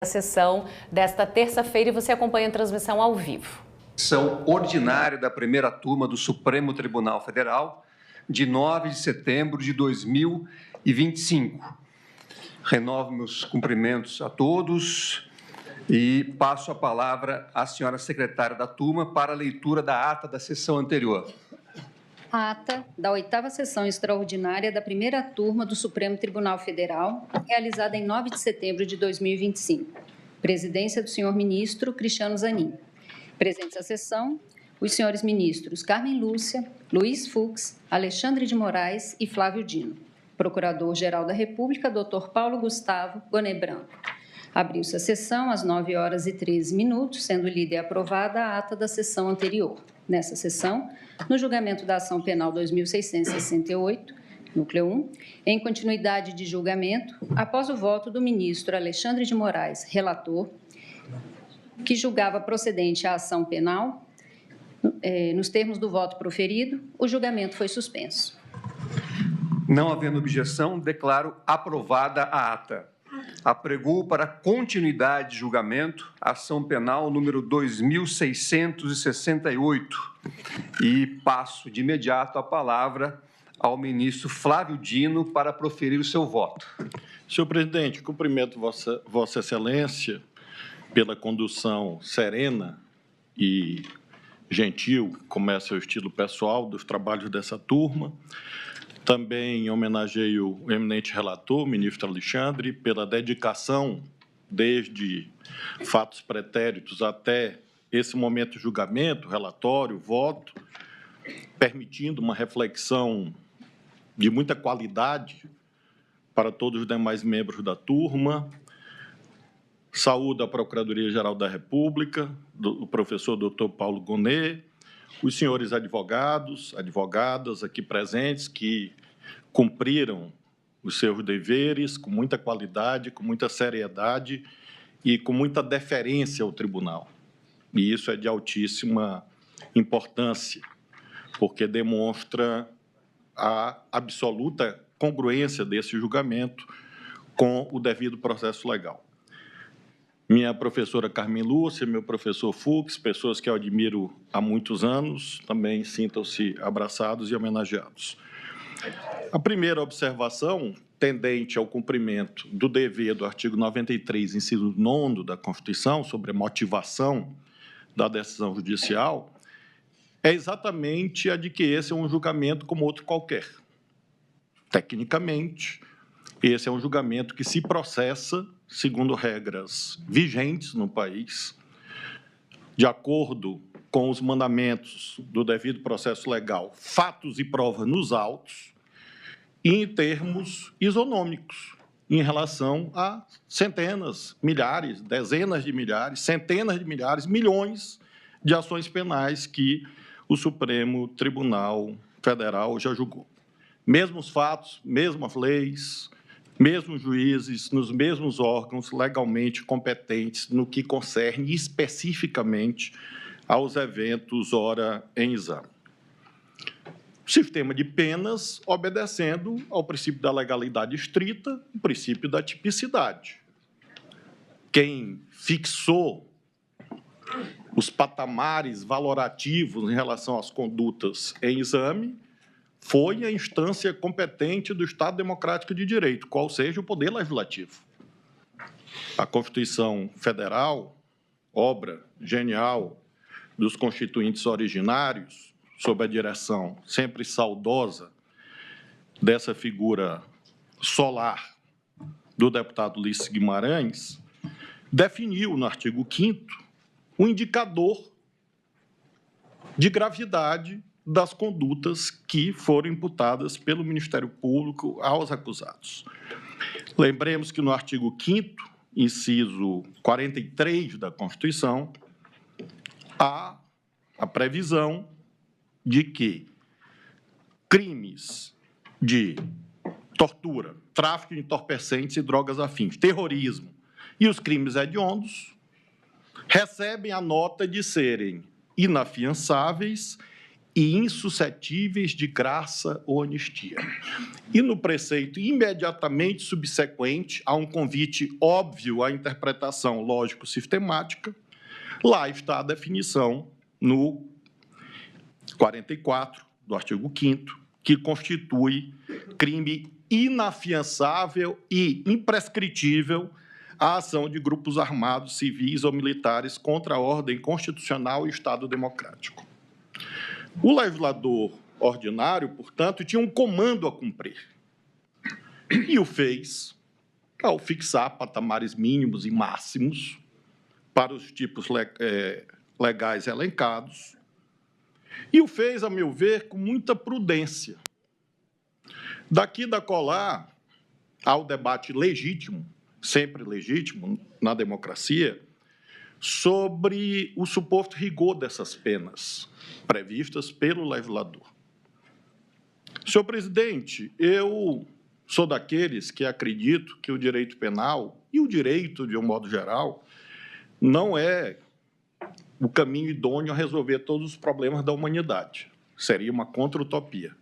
A sessão desta terça-feira e você acompanha a transmissão ao vivo. Sessão ordinária da primeira turma do Supremo Tribunal Federal, de 9 de setembro de 2025. Renovo meus cumprimentos a todos e passo a palavra à senhora secretária da turma para a leitura da ata da sessão anterior. A ata da 8ª sessão extraordinária da primeira turma do Supremo Tribunal Federal, realizada em 9 de setembro de 2025. Presidência do senhor ministro Cristiano Zanin. Presentes à sessão, os senhores ministros Carmen Lúcia, Luiz Fux, Alexandre de Moraes e Flávio Dino. Procurador-Geral da República, Dr. Paulo Gustavo Goné Branco. Abriu-se a sessão às 9h13, sendo lida e aprovada a ata da sessão anterior. Nessa sessão, no julgamento da ação penal 2668, núcleo 1, em continuidade de julgamento, após o voto do ministro Alexandre de Moraes, relator, que julgava procedente a ação penal, nos termos do voto proferido, o julgamento foi suspenso. Não havendo objeção, declaro aprovada a ata. Apregoo para continuidade de julgamento a ação penal número 2668 e passo de imediato a palavra ao ministro Flávio Dino para proferir o seu voto. Senhor presidente, cumprimento Vossa Excelência pela condução serena e gentil, como é seu estilo pessoal, dos trabalhos dessa turma. Também homenageio o eminente relator, ministro Alexandre, pela dedicação, desde fatos pretéritos até esse momento de julgamento, relatório, voto, permitindo uma reflexão de muita qualidade para todos os demais membros da turma. Saúdo a Procuradoria-Geral da República, o professor Dr. Paulo Goné, os senhores advogados, advogadas aqui presentes, que cumpriram os seus deveres com muita qualidade, com muita seriedade e com muita deferência ao tribunal. E isso é de altíssima importância, porque demonstra a absoluta congruência desse julgamento com o devido processo legal. Minha professora Carmen Lúcia, meu professor Fux, pessoas que eu admiro há muitos anos, também sintam-se abraçados e homenageados. A primeira observação, tendente ao cumprimento do dever do artigo 93, inciso 9 da Constituição, sobre a motivação da decisão judicial, é exatamente a de que esse é um julgamento como outro qualquer. Tecnicamente, esse é um julgamento que se processa segundo regras vigentes no país, de acordo com os mandamentos do devido processo legal, fatos e provas nos autos, e em termos isonômicos, em relação a centenas, milhares, dezenas de milhares, centenas de milhares, milhões de ações penais que o Supremo Tribunal Federal já julgou. Mesmos fatos, mesmas leis, mesmos juízes, nos mesmos órgãos legalmente competentes no que concerne especificamente aos eventos ora em exame. Sistema de penas obedecendo ao princípio da legalidade estrita, o princípio da tipicidade. Quem fixou os patamares valorativos em relação às condutas em exame foi a instância competente do Estado Democrático de Direito, qual seja o Poder Legislativo. A Constituição Federal, obra genial dos constituintes originários, sob a direção sempre saudosa dessa figura solar do deputado Ulisses Guimarães, definiu no artigo 5º um indicador de gravidade das condutas que foram imputadas pelo Ministério Público aos acusados. Lembremos que no artigo 5º, inciso 43 da Constituição, há a previsão de que crimes de tortura, tráfico de entorpecentes e drogas afins, terrorismo e os crimes hediondos recebem a nota de serem inafiançáveis e insuscetíveis de graça ou anistia. E no preceito imediatamente subsequente a um convite óbvio à interpretação lógico-sistemática, lá está a definição no 44 do artigo 5º, que constitui crime inafiançável e imprescritível a ação de grupos armados, civis ou militares contra a ordem constitucional e Estado democrático. O legislador ordinário, portanto, tinha um comando a cumprir. E o fez ao fixar patamares mínimos e máximos para os tipos legais elencados, e o fez, a meu ver, com muita prudência. Daqui da colar ao debate legítimo, sempre legítimo na democracia, sobre o suposto rigor dessas penas previstas pelo legislador. Senhor presidente, eu sou daqueles que acredito que o direito penal e o direito, de um modo geral, não é o caminho idôneo a resolver todos os problemas da humanidade. Seria uma contra-utopia.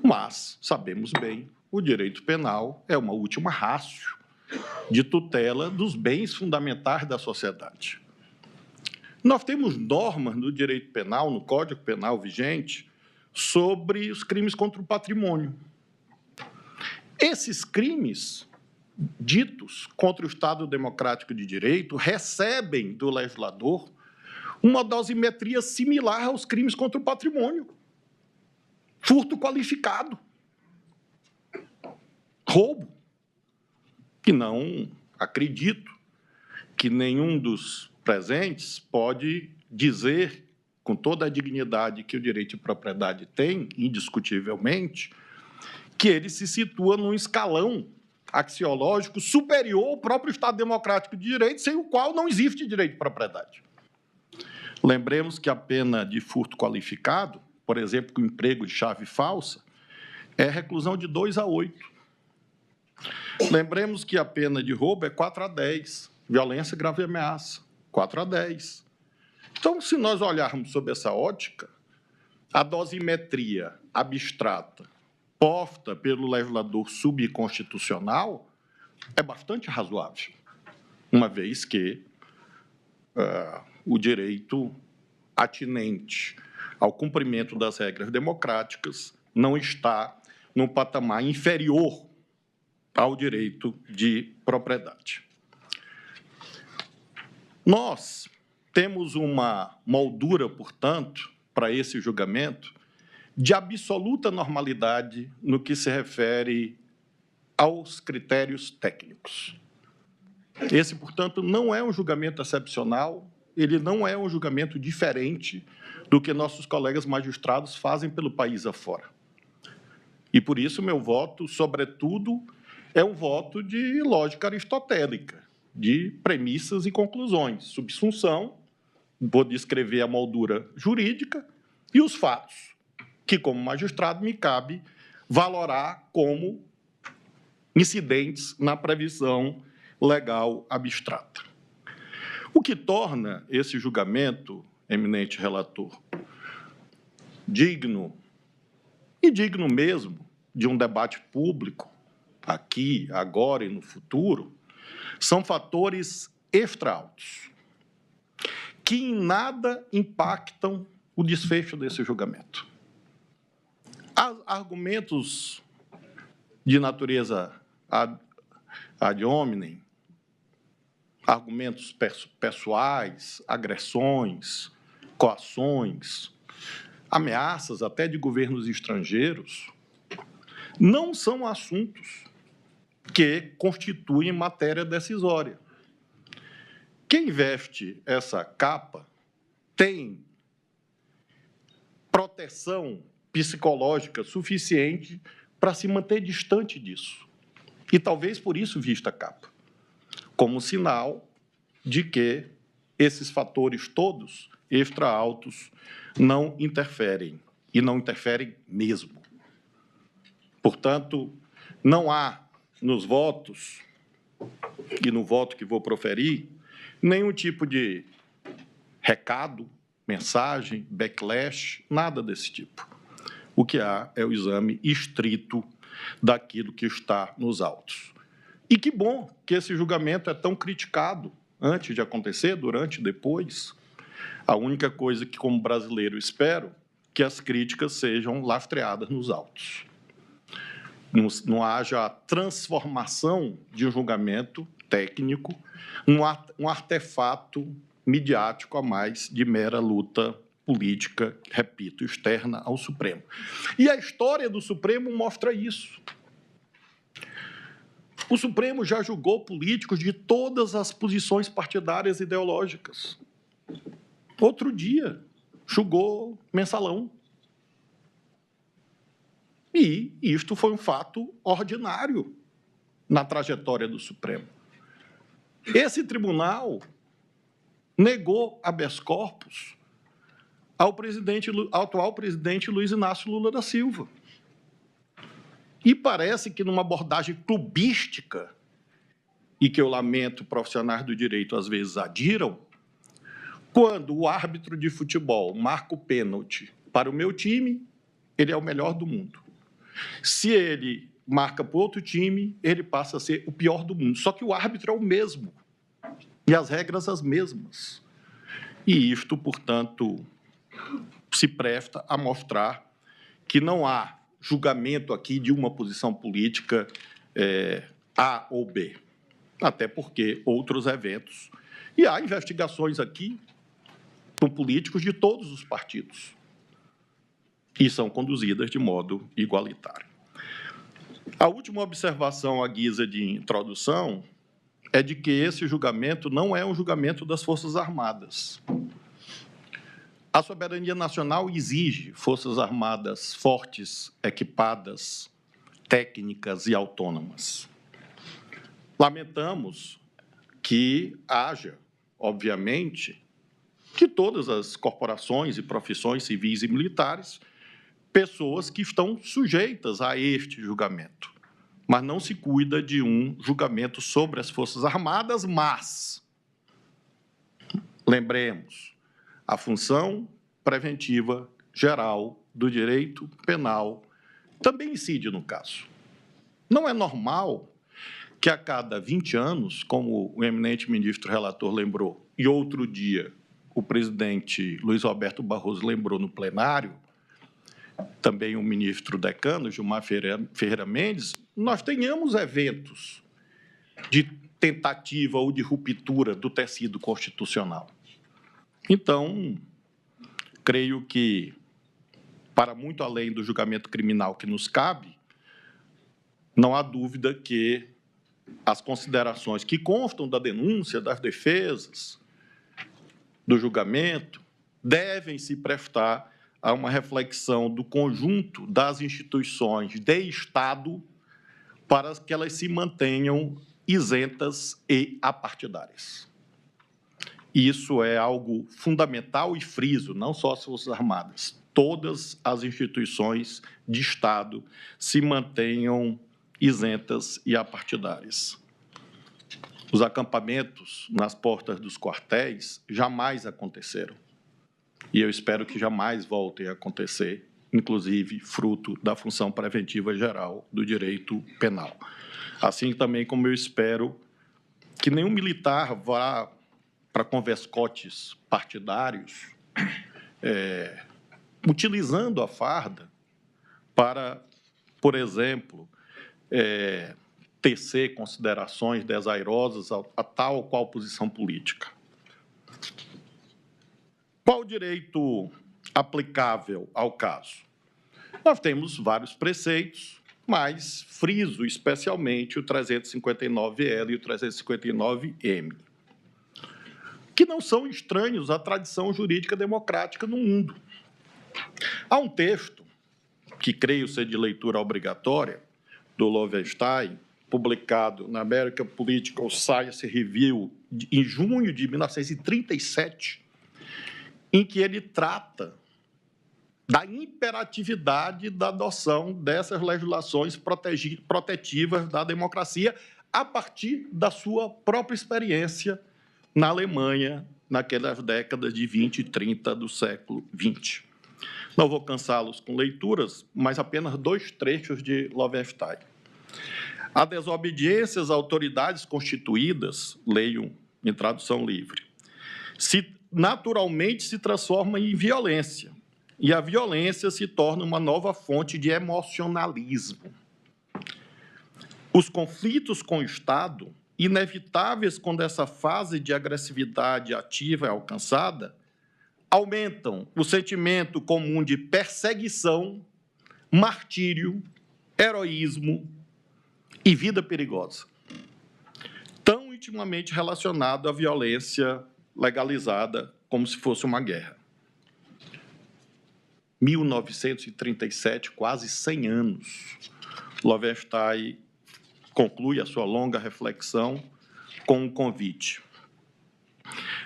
Mas, sabemos bem, o direito penal é uma última ratio de tutela dos bens fundamentais da sociedade. Nós temos normas no direito penal, no Código Penal vigente, sobre os crimes contra o patrimônio. Esses crimes ditos contra o Estado democrático de direito recebem do legislador uma dosimetria similar aos crimes contra o patrimônio. Furto qualificado. Roubo. E não acredito que nenhum dos presentes pode dizer, com toda a dignidade que o direito de propriedade tem, indiscutivelmente, que ele se situa num escalão axiológico superior ao próprio Estado democrático de direito, sem o qual não existe direito de propriedade. Lembremos que a pena de furto qualificado, por exemplo, com emprego de chave falsa, é reclusão de 2 a 8. Lembremos que a pena de roubo é 4 a 10, violência, grave ameaça, 4 a 10. Então, se nós olharmos sob essa ótica, a dosimetria abstrata posta pelo legislador subconstitucional é bastante razoável, uma vez que o direito atinente ao cumprimento das regras democráticas não está num patamar inferior ao direito de propriedade. Nós temos uma moldura, portanto, para esse julgamento, de absoluta normalidade no que se refere aos critérios técnicos. Esse, portanto, não é um julgamento excepcional, ele não é um julgamento diferente do que nossos colegas magistrados fazem pelo país afora. E, por isso, meu voto, sobretudo, é um voto de lógica aristotélica, de premissas e conclusões, subsunção, vou descrever a moldura jurídica e os fatos, que, como magistrado, me cabe valorar como incidentes na previsão legal abstrata. O que torna esse julgamento, eminente relator, digno, e digno mesmo, de um debate público, aqui, agora e no futuro, são fatores extra-autos, que em nada impactam o desfecho desse julgamento. Há argumentos de natureza ad hominem, argumentos pessoais, agressões, coações, ameaças até de governos estrangeiros, não são assuntos que constituem matéria decisória. Quem veste essa capa tem proteção psicológica suficiente para se manter distante disso. E talvez por isso vista a capa, como sinal de que esses fatores todos extra-autos não interferem, e não interferem mesmo. Portanto, não há nos votos, e no voto que vou proferir, nenhum tipo de recado, mensagem, backlash, nada desse tipo. O que há é o exame estrito daquilo que está nos autos. E que bom que esse julgamento é tão criticado antes de acontecer, durante e depois. A única coisa que, como brasileiro, espero que as críticas sejam lastreadas nos autos. Não haja a transformação de um julgamento técnico um artefato midiático a mais de mera luta política, repito, externa ao Supremo. E a história do Supremo mostra isso. O Supremo já julgou políticos de todas as posições partidárias e ideológicas. Outro dia, julgou Mensalão. E isto foi um fato ordinário na trajetória do Supremo. Esse tribunal negou habeas corpus ao atual presidente Luiz Inácio Lula da Silva. E parece que, numa abordagem clubística, e que eu lamento profissionais do direito às vezes adiram, quando o árbitro de futebol marca o pênalti para o meu time, ele é o melhor do mundo. Se ele marca para outro time, ele passa a ser o pior do mundo. Só que o árbitro é o mesmo e as regras as mesmas. E isto, portanto, se presta a mostrar que não há julgamento aqui de uma posição política A ou B, até porque outros eventos. E há investigações aqui com políticos de todos os partidos e são conduzidas de modo igualitário. A última observação à guisa de introdução é de que esse julgamento não é um julgamento das Forças Armadas. A soberania nacional exige Forças Armadas fortes, equipadas, técnicas e autônomas. Lamentamos que haja, obviamente, que todas as corporações e profissões civis e militares, pessoas que estão sujeitas a este julgamento. Mas não se cuida de um julgamento sobre as Forças Armadas, mas, lembremos, a função preventiva geral do direito penal também incide no caso. Não é normal que a cada 20 anos, como o eminente ministro relator lembrou, e outro dia o presidente Luiz Roberto Barroso lembrou no plenário, também o ministro decano, Gilmar Ferreira Mendes, nós tenhamos eventos de tentativa ou de ruptura do tecido constitucional. Então, creio que, para muito além do julgamento criminal que nos cabe, não há dúvida que as considerações que constam da denúncia, das defesas, do julgamento, devem se prestar a uma reflexão do conjunto das instituições de Estado para que elas se mantenham isentas e apartidárias. Isso é algo fundamental e friso, não só as Forças Armadas. Todas as instituições de Estado se mantenham isentas e apartidárias. Os acampamentos nas portas dos quartéis jamais aconteceram. E eu espero que jamais voltem a acontecer, inclusive fruto da função preventiva geral do direito penal. Assim também como eu espero que nenhum militar vá para converscotes partidários, utilizando a farda para, por exemplo, tecer considerações desairosas a tal ou qual posição política. Qual o direito aplicável ao caso? Nós temos vários preceitos, mas friso especialmente o 359L e o 359M, que não são estranhos à tradição jurídica democrática no mundo. Há um texto, que creio ser de leitura obrigatória, do Lowenstein, publicado na American Political Science Review em junho de 1937, em que ele trata da imperatividade da adoção dessas legislações protetivas da democracia a partir da sua própria experiência na Alemanha naquelas décadas de 20 e 30 do século XX. Não vou cansá-los com leituras, mas apenas 2 trechos de Lowenstein. A desobediência às autoridades constituídas, leio em tradução livre, naturalmente se transforma em violência, e a violência se torna uma nova fonte de emocionalismo. Os conflitos com o Estado, inevitáveis quando essa fase de agressividade ativa é alcançada, aumentam o sentimento comum de perseguição, martírio, heroísmo e vida perigosa, tão intimamente relacionado à violência legalizada como se fosse uma guerra. 1937, quase 100 anos, Lowenstein conclui a sua longa reflexão com um convite.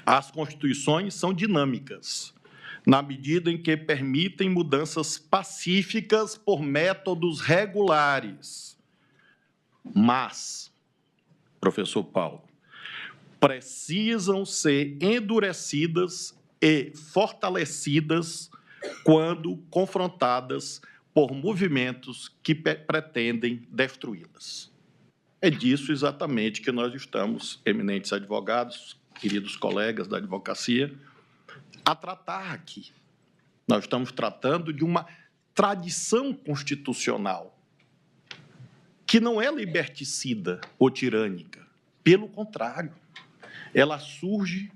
As constituições são dinâmicas, na medida em que permitem mudanças pacíficas por métodos regulares. Mas, professor Paulo, precisam ser endurecidas e fortalecidas quando confrontadas por movimentos que pretendem destruí-las. É disso exatamente que nós estamos, eminentes advogados, queridos colegas da advocacia, a tratar aqui. Nós estamos tratando de uma tradição constitucional que não é liberticida ou tirânica. Pelo contrário, ela surge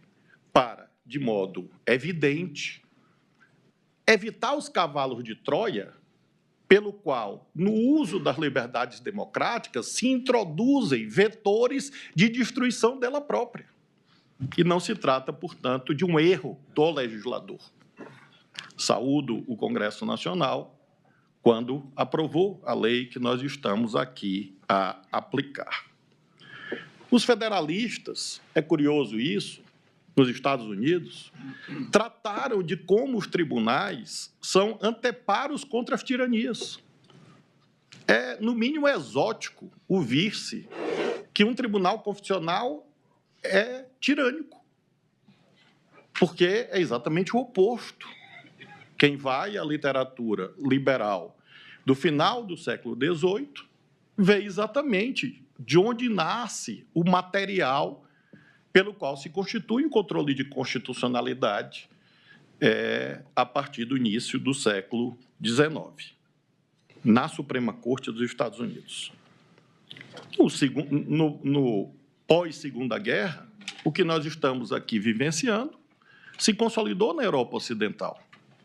para, de modo evidente, evitar os cavalos de Troia, pelo qual, no uso das liberdades democráticas, se introduzem vetores de destruição dela própria. E não se trata, portanto, de um erro do legislador. Saúdo o Congresso Nacional quando aprovou a lei que nós estamos aqui a aplicar. Os federalistas, é curioso isso, nos Estados Unidos, trataram de como os tribunais são anteparos contra as tiranias. É, no mínimo, exótico ouvir-se que um tribunal constitucional é tirânico, porque é exatamente o oposto. Quem vai à literatura liberal do final do século XVIII vê exatamente de onde nasce o material pelo qual se constitui o controle de constitucionalidade a partir do início do século XIX, na Suprema Corte dos Estados Unidos. No pós-Segunda Guerra, o que nós estamos aqui vivenciando se consolidou na Europa Ocidental.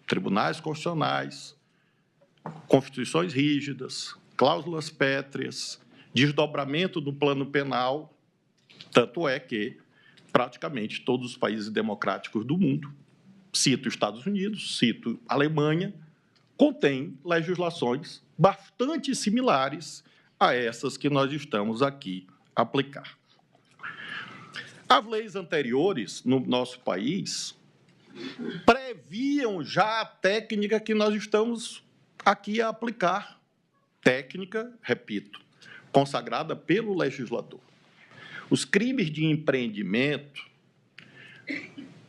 Tribunais constitucionais, constituições rígidas, cláusulas pétreas, desdobramento do plano penal, tanto é que praticamente todos os países democráticos do mundo, cito Estados Unidos, cito Alemanha, contêm legislações bastante similares a essas que nós estamos aqui a aplicar. As leis anteriores no nosso país previam já a técnica que nós estamos aqui a aplicar. Técnica, repito, consagrada pelo legislador. Os crimes de empreendimento,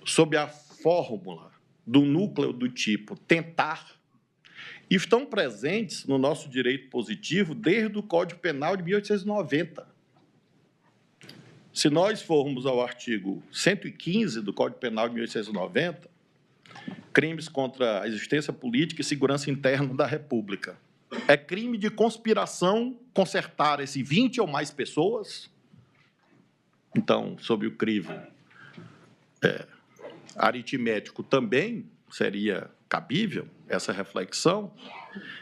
sob a fórmula do núcleo do tipo tentar, estão presentes no nosso direito positivo desde o Código Penal de 1890. Se nós formos ao artigo 115 do Código Penal de 1890, crimes contra a existência política e segurança interna da República. É crime de conspiração concertar esse 20 ou mais pessoas. Então, sob o crivo aritmético também seria cabível essa reflexão.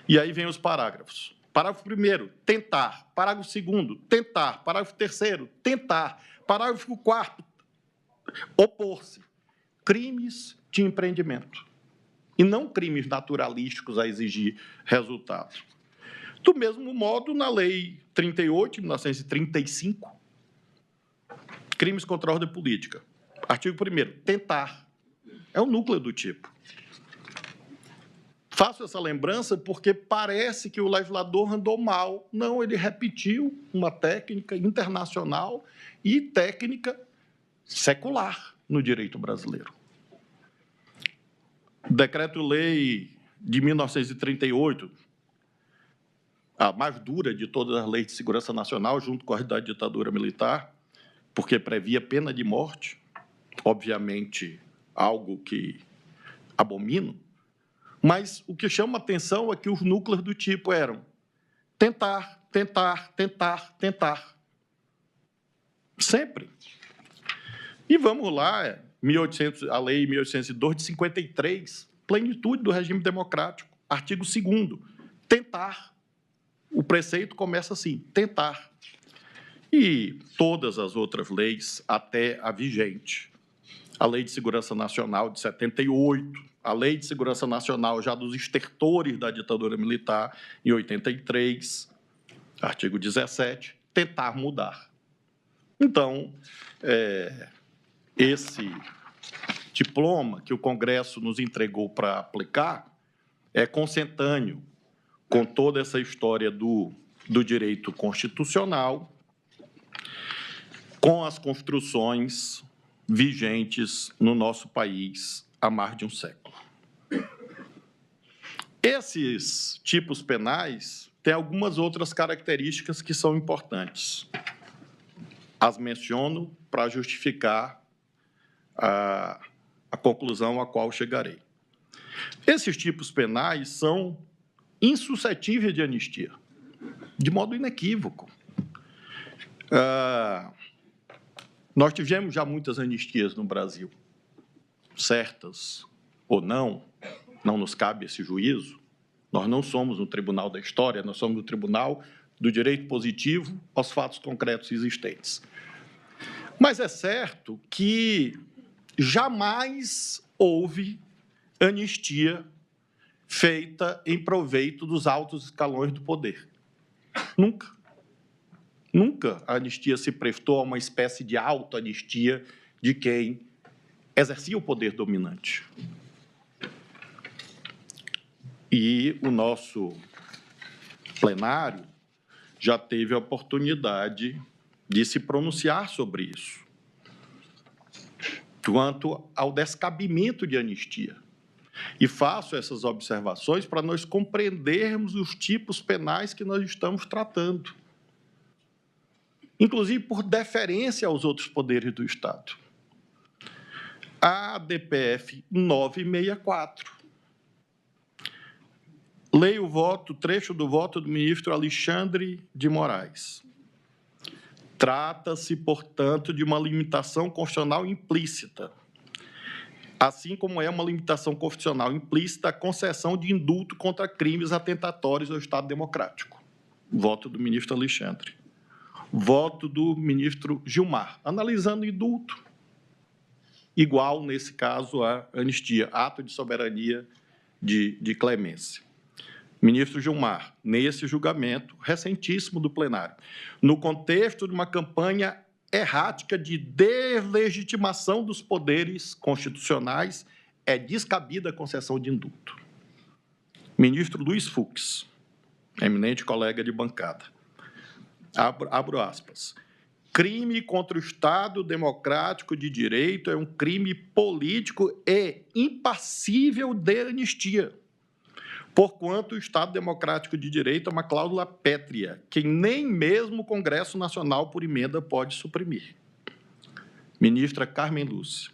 E aí vem os parágrafos. Parágrafo 1º, tentar. Parágrafo 2º, tentar. Parágrafo 3º, tentar. Parágrafo 4º, opor-se. Crimes de empreendimento. E não crimes naturalísticos a exigir resultado. Do mesmo modo, na Lei 38, de 1935, crimes contra a ordem política. Artigo 1º, tentar. É o núcleo do tipo. Faço essa lembrança porque parece que o legislador andou mal. Não, ele repetiu uma técnica internacional e técnica secular. no direito brasileiro. O Decreto-Lei de 1938, a mais dura de todas as leis de segurança nacional, junto com a da ditadura militar, porque previa pena de morte, obviamente algo que abomino, mas o que chama atenção é que os núcleos do tipo eram tentar, tentar, tentar, tentar. Sempre. E vamos lá, a Lei 1802 de 53, plenitude do regime democrático, artigo 2º, tentar. O preceito começa assim, tentar. E todas as outras leis, até a vigente, a Lei de Segurança Nacional de 78, a Lei de Segurança Nacional já dos estertores da ditadura militar, em 83, artigo 17, tentar mudar. Então, esse diploma que o Congresso nos entregou para aplicar é consentâneo com toda essa história do direito constitucional, com as construções vigentes no nosso país há mais de um século. Esses tipos penais têm algumas outras características que são importantes. As menciono para justificar a conclusão a qual chegarei. Esses tipos penais são insuscetíveis de anistia, de modo inequívoco. Nós tivemos já muitas anistias no Brasil, certas ou não nos cabe esse juízo. Nós não somos no tribunal da história, nós somos no tribunal do direito positivo aos fatos concretos existentes. Mas é certo que jamais houve anistia feita em proveito dos altos escalões do poder. Nunca. Nunca a anistia se prestou a uma espécie de autoanistia de quem exercia o poder dominante. E o nosso plenário já teve a oportunidade de se pronunciar sobre isso, quanto ao descabimento de anistia. E faço essas observações para nós compreendermos os tipos penais que nós estamos tratando, inclusive por deferência aos outros poderes do Estado. A DPF 964. Leio o trecho do voto do ministro Alexandre de Moraes. Trata-se, portanto, de uma limitação constitucional implícita, assim como é uma limitação constitucional implícita a concessão de indulto contra crimes atentatórios ao Estado democrático. Voto do ministro Alexandre. Voto do ministro Gilmar, analisando indulto, igual, nesse caso, a anistia, ato de soberania de clemência. Ministro Gilmar, nesse julgamento recentíssimo do plenário, no contexto de uma campanha errática de deslegitimação dos poderes constitucionais, é descabida a concessão de indulto. Ministro Luiz Fux, eminente colega de bancada, abro aspas, crime contra o Estado democrático de direito é um crime político e impassível de anistia, porquanto o Estado democrático de direito é uma cláusula pétrea, que nem mesmo o Congresso Nacional, por emenda, pode suprimir. Ministra Carmen Lúcia.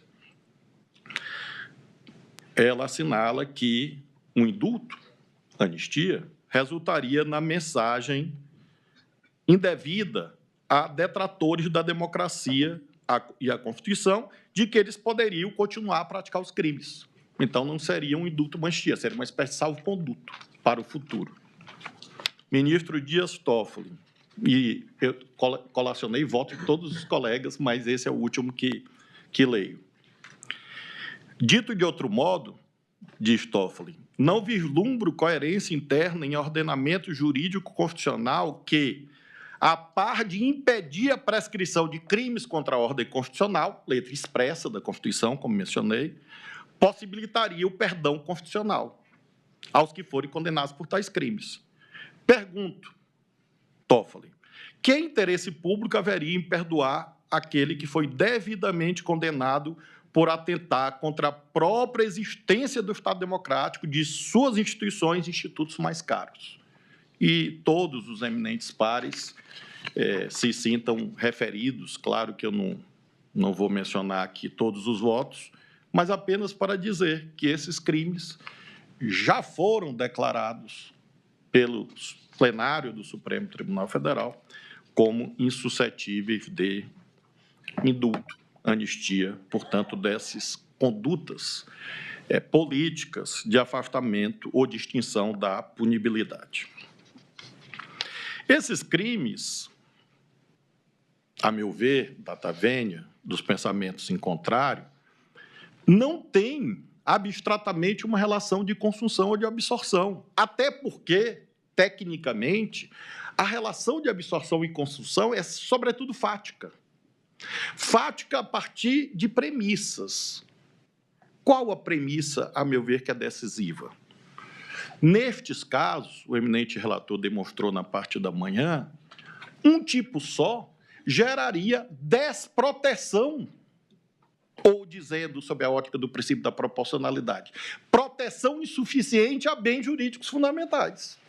Ela assinala que um indulto, anistia, resultaria na mensagem indevida a detratores da democracia e a Constituição de que eles poderiam continuar a praticar os crimes. Então, não seria um indulto, uma anistia, seria uma espécie de salvo-conduto para o futuro. Ministro Dias Toffoli, e eu colacionei voto de todos os colegas, mas esse é o último que leio. Dito de outro modo, diz Toffoli, não vislumbro coerência interna em ordenamento jurídico constitucional que, a par de impedir a prescrição de crimes contra a ordem constitucional, letra expressa da Constituição, como mencionei, possibilitaria o perdão constitucional aos que forem condenados por tais crimes. Pergunto, Toffoli, que interesse público haveria em perdoar aquele que foi devidamente condenado por atentar contra a própria existência do Estado democrático, de suas instituições e institutos mais caros. E todos os eminentes pares se sintam referidos. Claro que eu não vou mencionar aqui todos os votos, mas apenas para dizer que esses crimes já foram declarados pelo plenário do Supremo Tribunal Federal como insuscetíveis de indulto, anistia, portanto, dessas condutas políticas de afastamento ou de extinção da punibilidade. Esses crimes, a meu ver, data vênia, dos pensamentos em contrário, não têm abstratamente uma relação de consunção ou de absorção, até porque, tecnicamente, a relação de absorção e consunção é, sobretudo, fática. Fática a partir de premissas. Qual a premissa, a meu ver, que é decisiva? Nestes casos, o eminente relator demonstrou na parte da manhã, um tipo só geraria desproteção, ou dizendo, sob a ótica do princípio da proporcionalidade, proteção insuficiente a bens jurídicos fundamentais.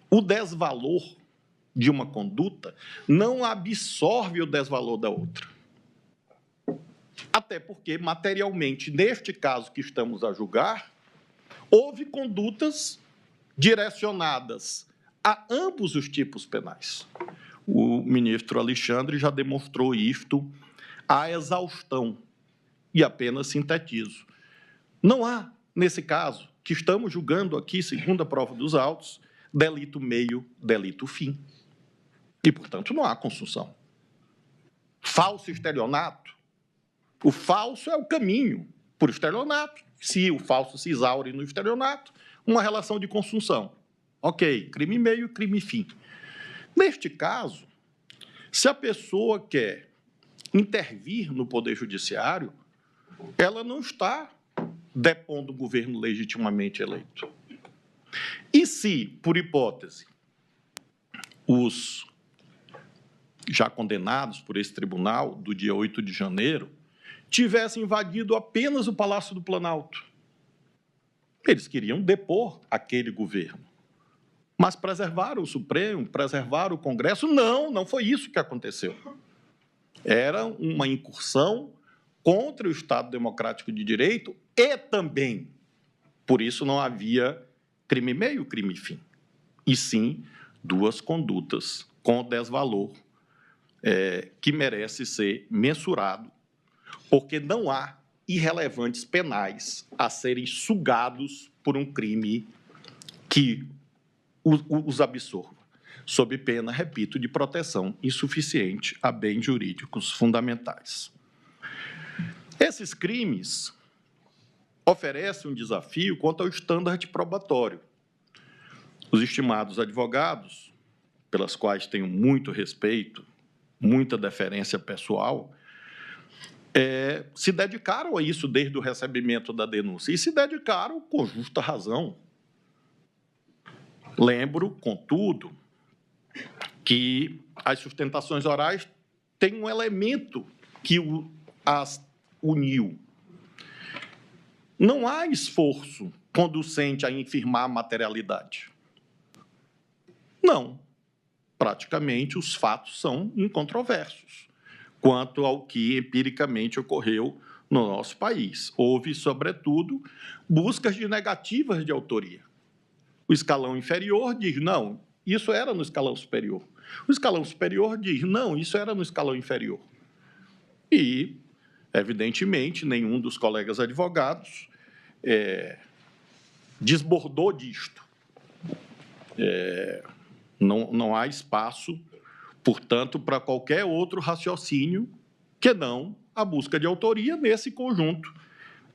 O desvalor de uma conduta não absorve o desvalor da outra. Até porque, materialmente, neste caso que estamos a julgar, houve condutas direcionadas a ambos os tipos penais. O ministro Alexandre já demonstrou isto à exaustão, e apenas sintetizo. Não há, nesse caso, que estamos julgando aqui, segundo a prova dos autos, delito meio, delito fim. E, portanto, não há consunção. Falso estelionato. O falso é o caminho por estelionato. Se o falso se exaure no estelionato, uma relação de consunção. Ok, crime meio, crime fim. Neste caso, se a pessoa quer intervir no Poder Judiciário, ela não está depondo o governo legitimamente eleito. E se, por hipótese, os já condenados por esse tribunal, do dia 8 de janeiro, tivessem invadido apenas o Palácio do Planalto? Eles queriam depor aquele governo. Mas preservaram o Supremo, preservaram o Congresso? Não, não foi isso que aconteceu. Era uma incursão contra o Estado Democrático de Direito e também, por isso, não havia crime meio, crime fim, e sim duas condutas com desvalor que merece ser mensurado, porque não há irrelevantes penais a serem sugados por um crime que os absorva, sob pena, repito, de proteção insuficiente a bens jurídicos fundamentais. Esses crimes oferecem um desafio quanto ao estandarte probatório. Os estimados advogados, pelas quais tenho muito respeito, muita deferência pessoal, se dedicaram a isso desde o recebimento da denúncia, e se dedicaram com justa razão. Lembro, contudo, que as sustentações orais têm um elemento que as uniu. Não há esforço conducente a infirmar a materialidade. Não. Praticamente, os fatos são incontroversos quanto ao que empiricamente ocorreu no nosso país. Houve, sobretudo, buscas de negativas de autoria. O escalão inferior diz, não, isso era no escalão superior. O escalão superior diz, não, isso era no escalão inferior. E, evidentemente, nenhum dos colegas advogados desbordou disto. Não há espaço, portanto, para qualquer outro raciocínio que não a busca de autoria nesse conjunto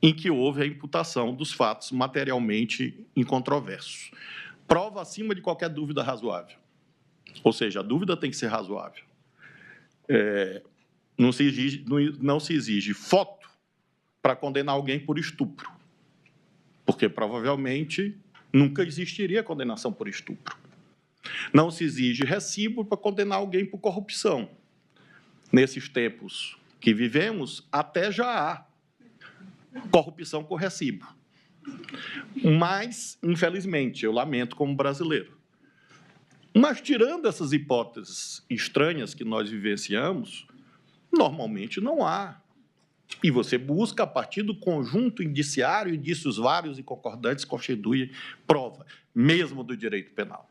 em que houve a imputação dos fatos materialmente incontroversos. Prova acima de qualquer dúvida razoável. Ou seja, a dúvida tem que ser razoável. Não se exige foto para condenar alguém por estupro, porque provavelmente nunca existiria condenação por estupro. Não se exige recibo para condenar alguém por corrupção. Nesses tempos que vivemos, até já há corrupção com recibo. Mas, infelizmente, eu lamento como brasileiro. Mas, tirando essas hipóteses estranhas que nós vivenciamos, normalmente não há. E você busca, a partir do conjunto indiciário, indícios vários e concordantes, constitui prova, mesmo do direito penal.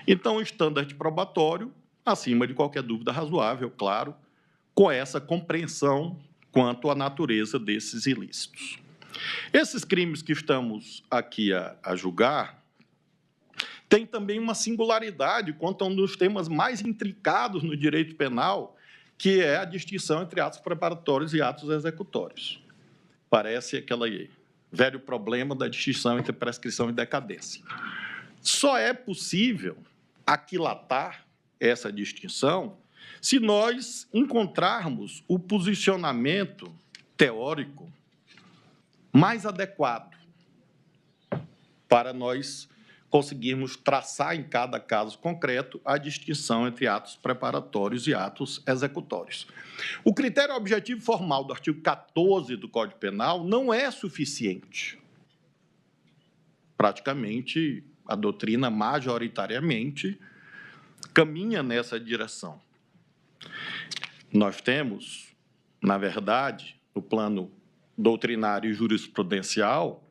Então, o estandarte probatório, acima de qualquer dúvida razoável, claro, com essa compreensão quanto à natureza desses ilícitos. Esses crimes que estamos aqui a julgar têm também uma singularidade quanto a um dos temas mais intricados no direito penal, que é a distinção entre atos preparatórios e atos executórios. Parece aquele velho problema da distinção entre prescrição e decadência. Só é possível aquilatar essa distinção se nós encontrarmos o posicionamento teórico mais adequado para nós conseguirmos traçar em cada caso concreto a distinção entre atos preparatórios e atos executórios. O critério objetivo formal do artigo 14 do Código Penal não é suficiente. Praticamente, a doutrina majoritariamente caminha nessa direção. Nós temos, na verdade, no plano doutrinário e jurisprudencial,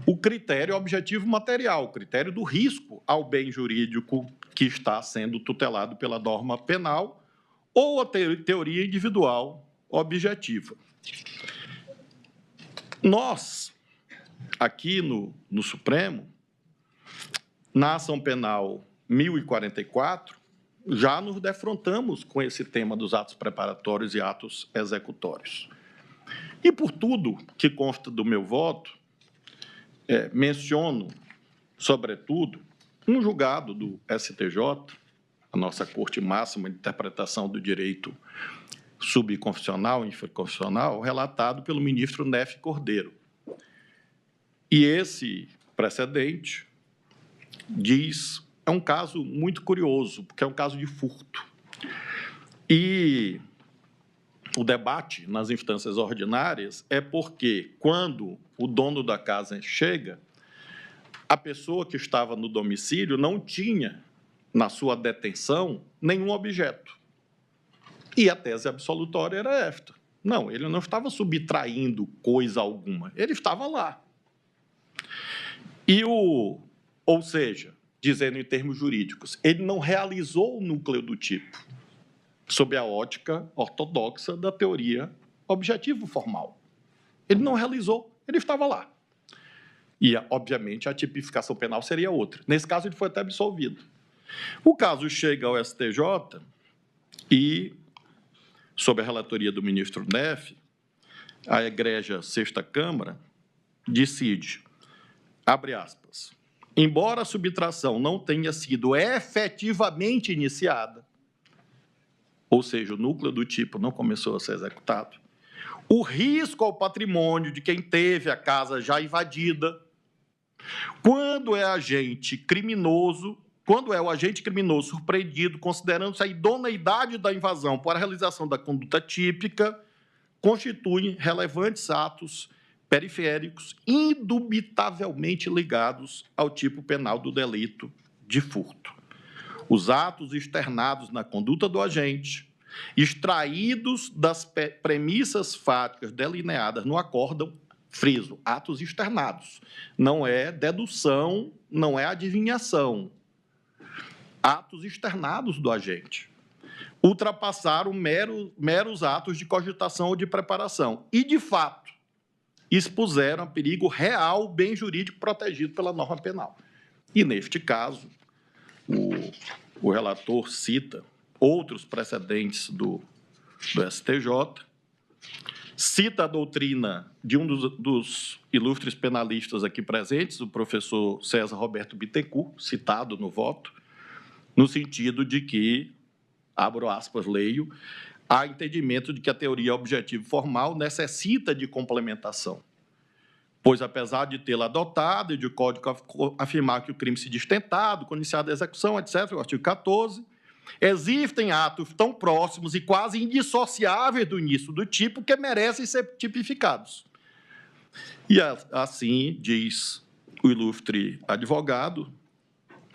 o critério objetivo material, o critério do risco ao bem jurídico que está sendo tutelado pela norma penal ou a teoria individual objetiva. Nós, aqui no Supremo, na ação penal 1044, já nos defrontamos com esse tema dos atos preparatórios e atos executórios. E por tudo que consta do meu voto, menciono, sobretudo, um julgado do STJ, a nossa Corte Máxima de Interpretação do Direito Subconstitucional e Infraconstitucional, relatado pelo ministro Nefe Cordeiro. E esse precedente é um caso muito curioso, porque é um caso de furto. E o debate nas instâncias ordinárias é porque, quando o dono da casa chega, a pessoa que estava no domicílio não tinha, na sua detenção, nenhum objeto. E a tese absolutória era esta. Não, ele não estava subtraindo coisa alguma, ele estava lá. Ou seja, dizendo em termos jurídicos, ele não realizou o núcleo do tipo, sob a ótica ortodoxa da teoria objetivo formal. Ele não realizou, ele estava lá. E, obviamente, a tipificação penal seria outra. Nesse caso, ele foi até absolvido. O caso chega ao STJ e, sob a relatoria do ministro Nefe, a egrégia Sexta Câmara decide, abre aspas, embora a subtração não tenha sido efetivamente iniciada, ou seja, o núcleo do tipo não começou a ser executado, o risco ao patrimônio de quem teve a casa já invadida, quando é o agente criminoso surpreendido, considerando-se a idoneidade da invasão para a realização da conduta típica, constituem relevantes atos periféricos indubitavelmente ligados ao tipo penal do delito de furto. Os atos externados na conduta do agente, extraídos das premissas fáticas delineadas no acórdão, friso, atos externados. Não é dedução, não é adivinhação. Atos externados do agente. Ultrapassaram meros atos de cogitação ou de preparação. E, de fato, expuseram a perigo real o bem jurídico protegido pela norma penal. E, neste caso, o relator cita outros precedentes do STJ, cita a doutrina de um dos ilustres penalistas aqui presentes, o professor César Roberto Bittencourt, citado no voto, no sentido de que, abro aspas, leio, há entendimento de que a teoria objetivo formal necessita de complementação, pois, apesar de tê-la adotado e de o Código afirmar que o crime se diz tentado, com iniciada a execução, etc., o artigo 14, Existem atos tão próximos e quase indissociáveis do início do tipo que merecem ser tipificados. E assim diz o ilustre advogado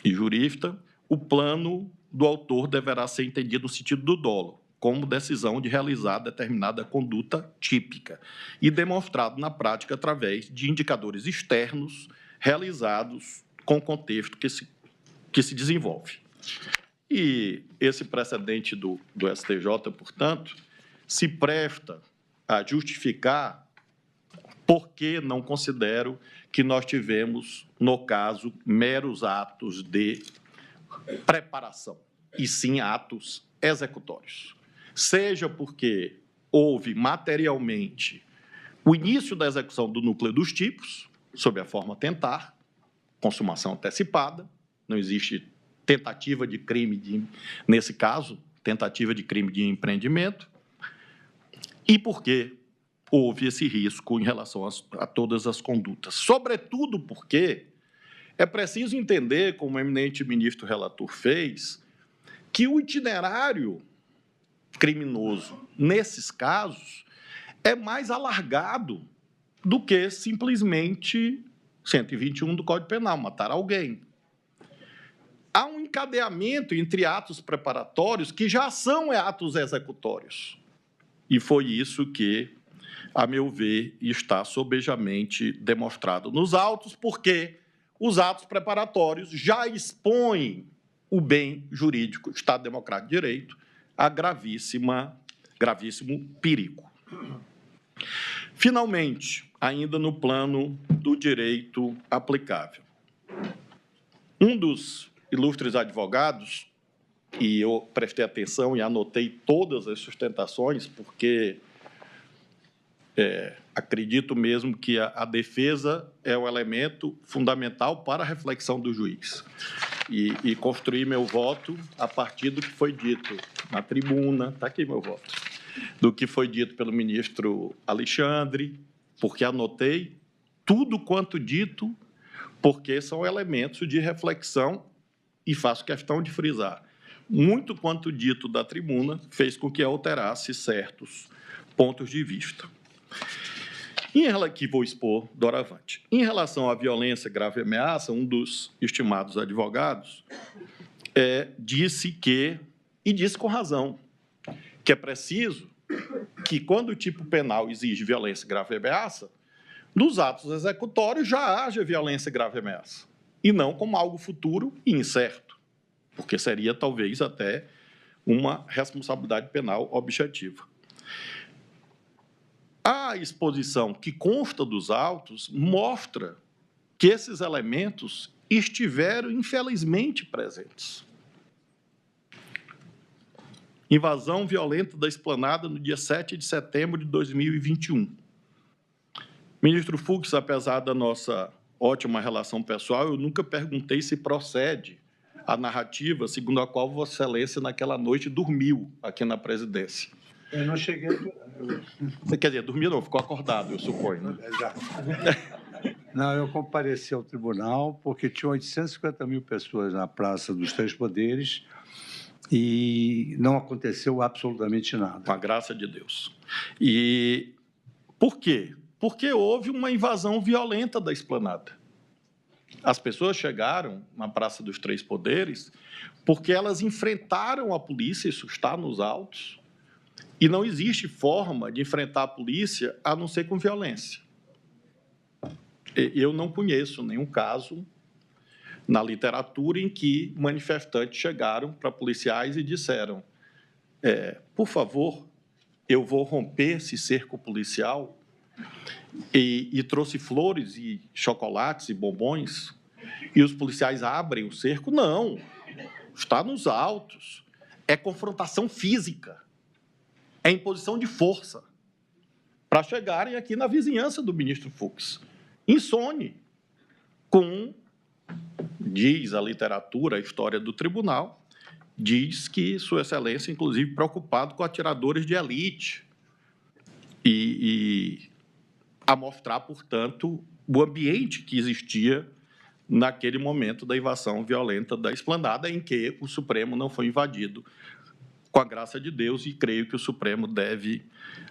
e jurista, o plano do autor deverá ser entendido no sentido do dolo, como decisão de realizar determinada conduta típica e demonstrado na prática através de indicadores externos realizados com o contexto que se desenvolve. E esse precedente do STJ, portanto, se presta a justificar por que não considero que nós tivemos, no caso, meros atos de preparação, e sim atos executórios. Seja porque houve materialmente o início da execução do núcleo dos tipos, sob a forma tentar, consumação antecipada, não existe tentativa de crime, nesse caso, tentativa de crime de empreendimento, e porque houve esse risco em relação a todas as condutas. Sobretudo porque é preciso entender, como o eminente ministro relator fez, que o itinerário criminoso, nesses casos, é mais alargado do que simplesmente 121 do Código Penal, matar alguém. Há um encadeamento entre atos preparatórios que já são atos executórios. E foi isso que, a meu ver, está sobejamente demonstrado nos autos, porque os atos preparatórios já expõem o bem jurídico, Estado Democrático de Direito, a gravíssimo perigo. Finalmente, ainda no plano do direito aplicável, um dos ilustres advogados, e eu prestei atenção e anotei todas as sustentações, porque acredito mesmo que a defesa é o elemento fundamental para a reflexão do juiz. E construí meu voto a partir do que foi dito na tribuna, está aqui meu voto, do que foi dito pelo ministro Alexandre, porque anotei tudo quanto dito, porque são elementos de reflexão, e faço questão de frisar, muito quanto dito da tribuna fez com que alterasse certos pontos de vista. Que vou expor doravante. Em relação à violência, grave ameaça, um dos estimados advogados disse que, e disse com razão, que é preciso que, quando o tipo penal exige violência, grave ameaça, nos atos executórios já haja violência, grave ameaça, e não como algo futuro e incerto, porque seria, talvez, até uma responsabilidade penal objetiva. A exposição que consta dos autos mostra que esses elementos estiveram, infelizmente, presentes. Invasão violenta da esplanada no dia 7 de setembro de 2021. Ministro Fux, apesar da nossa ótima relação pessoal, eu nunca perguntei se procede a narrativa segundo a qual Vossa Excelência, naquela noite, dormiu aqui na presidência. Eu não cheguei... Você quer dizer, dormiu não, ficou acordado, eu suponho. Né? Já. Não, eu compareci ao tribunal porque tinham 850 mil pessoas na Praça dos Três Poderes e não aconteceu absolutamente nada. Com a graça de Deus. E por quê? Porque houve uma invasão violenta da esplanada. As pessoas chegaram na Praça dos Três Poderes porque elas enfrentaram a polícia, isso está nos autos, e não existe forma de enfrentar a polícia a não ser com violência. Eu não conheço nenhum caso na literatura em que manifestantes chegaram para policiais e disseram por favor, eu vou romper esse cerco policial, e trouxe flores e chocolates e bombons, e os policiais abrem o cerco. Não, está nos autos. É confrontação física. É imposição de força para chegarem aqui na vizinhança do ministro Fux. Insone, diz a literatura, a história do tribunal, diz que Sua Excelência, inclusive, preocupado com atiradores de elite e a mostrar, portanto, o ambiente que existia naquele momento da invasão violenta da Esplanada, em que o Supremo não foi invadido com a graça de Deus, e creio que o Supremo deve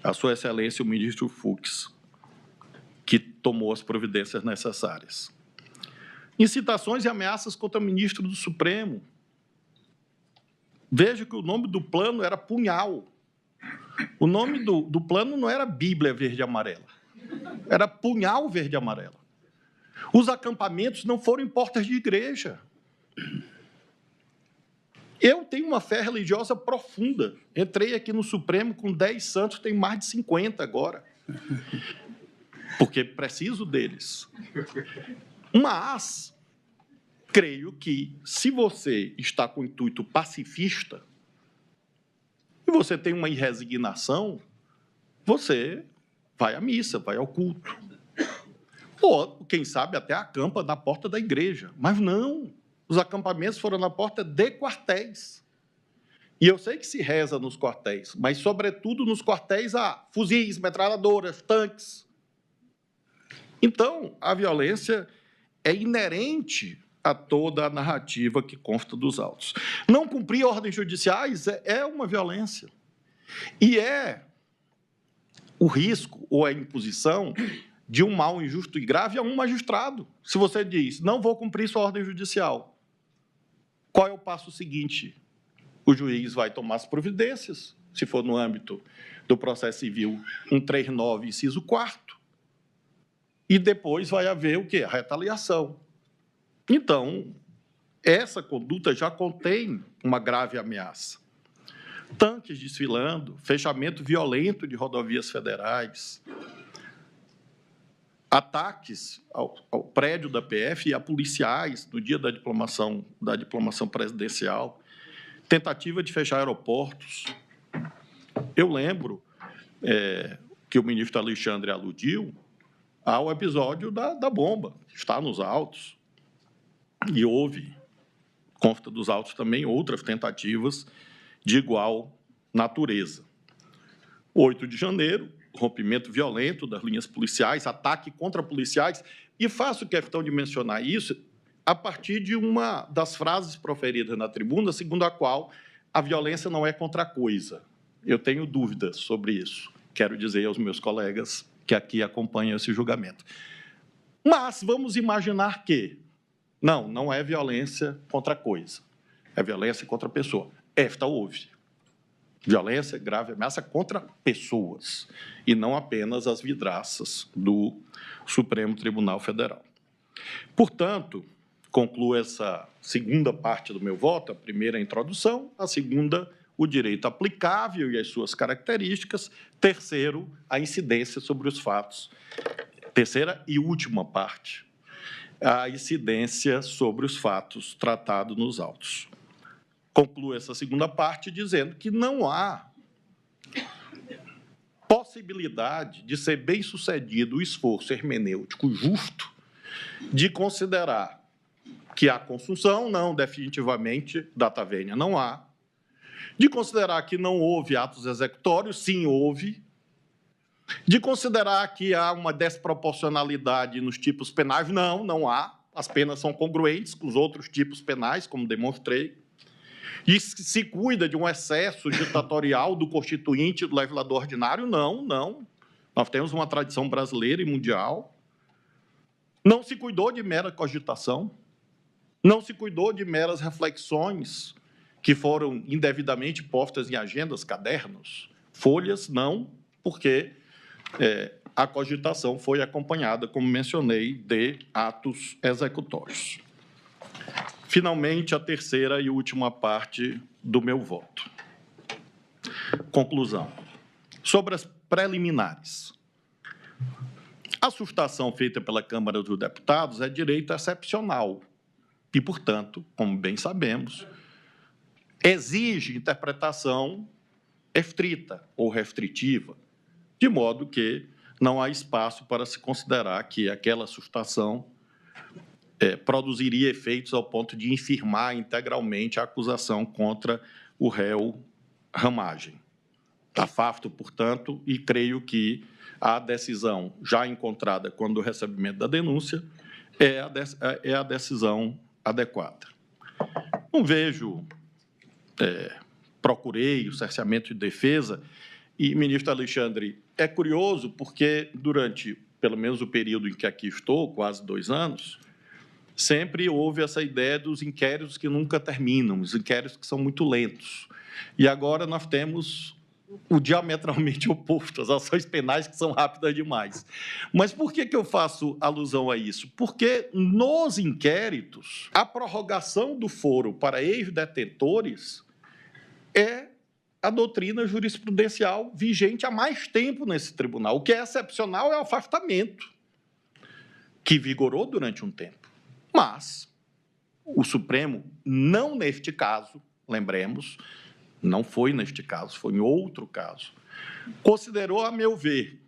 a Sua Excelência, o ministro Fux, que tomou as providências necessárias. Incitações e ameaças contra o ministro do Supremo. Veja que o nome do plano era Punhal. O nome do plano não era Bíblia Verde e Amarela, era Punhal Verde e Amarela. Os acampamentos não foram em portas de igreja. Eu tenho uma fé religiosa profunda. Entrei aqui no Supremo com 10 santos, tenho mais de 50 agora, porque preciso deles. Mas creio que, se você está com intuito pacifista e você tem uma irresignação, você vai à missa, vai ao culto. Ou, quem sabe, até acampa na porta da igreja. Mas não, os acampamentos foram na porta de quartéis. E eu sei que se reza nos quartéis, mas, sobretudo, nos quartéis há fuzis, metralhadoras, tanques. Então, a violência é inerente a toda a narrativa que consta dos autos. Não cumprir ordens judiciais é uma violência. E é o risco ou a imposição de um mal injusto e grave a um magistrado. Se você diz, não vou cumprir sua ordem judicial, qual é o passo seguinte? O juiz vai tomar as providências, se for no âmbito do processo civil 139, inciso 4º, e depois vai haver o quê? A retaliação. Então, essa conduta já contém uma grave ameaça. Tanques desfilando, fechamento violento de rodovias federais, ataques ao prédio da PF e a policiais no dia da diplomação presidencial, tentativa de fechar aeroportos. Eu lembro que o ministro Alexandre aludiu ao episódio da bomba, que está nos autos. E houve, consta dos autos também, outras tentativas de igual natureza. 8 de janeiro, rompimento violento das linhas policiais, ataque contra policiais, e faço questão de mencionar isso a partir de uma das frases proferidas na tribuna, segundo a qual a violência não é contra a coisa. Eu tenho dúvidas sobre isso, quero dizer aos meus colegas que aqui acompanham esse julgamento. Mas vamos imaginar que não é violência contra a coisa, é violência contra a pessoa. Esta houve. Violência, grave ameaça contra pessoas, e não apenas as vidraças do Supremo Tribunal Federal. Portanto, concluo essa segunda parte do meu voto, a primeira a introdução, a segunda, o direito aplicável e as suas características, terceiro, a incidência sobre os fatos. Terceira e última parte, a incidência sobre os fatos tratados nos autos. Concluo essa segunda parte dizendo que não há possibilidade de ser bem-sucedido o esforço hermenêutico justo de considerar que há consunção, não, definitivamente, data venia não há, de considerar que não houve atos executórios, sim, houve, de considerar que há uma desproporcionalidade nos tipos penais, não há, as penas são congruentes com os outros tipos penais, como demonstrei, e se cuida de um excesso ditatorial do constituinte e do legislador ordinário, não. Nós temos uma tradição brasileira e mundial. Não se cuidou de mera cogitação, não se cuidou de meras reflexões que foram indevidamente postas em agendas, cadernos, folhas, não, porque a cogitação foi acompanhada, como mencionei, de atos executórios. Finalmente, a terceira e última parte do meu voto. Conclusão. Sobre as preliminares. A sustação feita pela Câmara dos Deputados é direito excepcional e, portanto, como bem sabemos, exige interpretação estrita ou restritiva, de modo que não há espaço para se considerar que aquela sustação produziria efeitos ao ponto de infirmar integralmente a acusação contra o réu Ramagem. Afafto, portanto, e creio que a decisão já encontrada quando o recebimento da denúncia é a decisão adequada. Não vejo, procurei o cerceamento de defesa, e, ministro Alexandre, é curioso porque durante, pelo menos o período em que aqui estou, quase 2 anos, sempre houve essa ideia dos inquéritos que nunca terminam, os inquéritos que são muito lentos. E agora nós temos o diametralmente oposto, as ações penais que são rápidas demais. Mas por que eu faço alusão a isso? Porque nos inquéritos, a prorrogação do foro para ex-detentores é a doutrina jurisprudencial vigente há mais tempo nesse tribunal. O que é excepcional é o afastamento, que vigorou durante um tempo. Mas o Supremo, não neste caso, lembremos, não foi neste caso, foi em outro caso, considerou, a meu ver,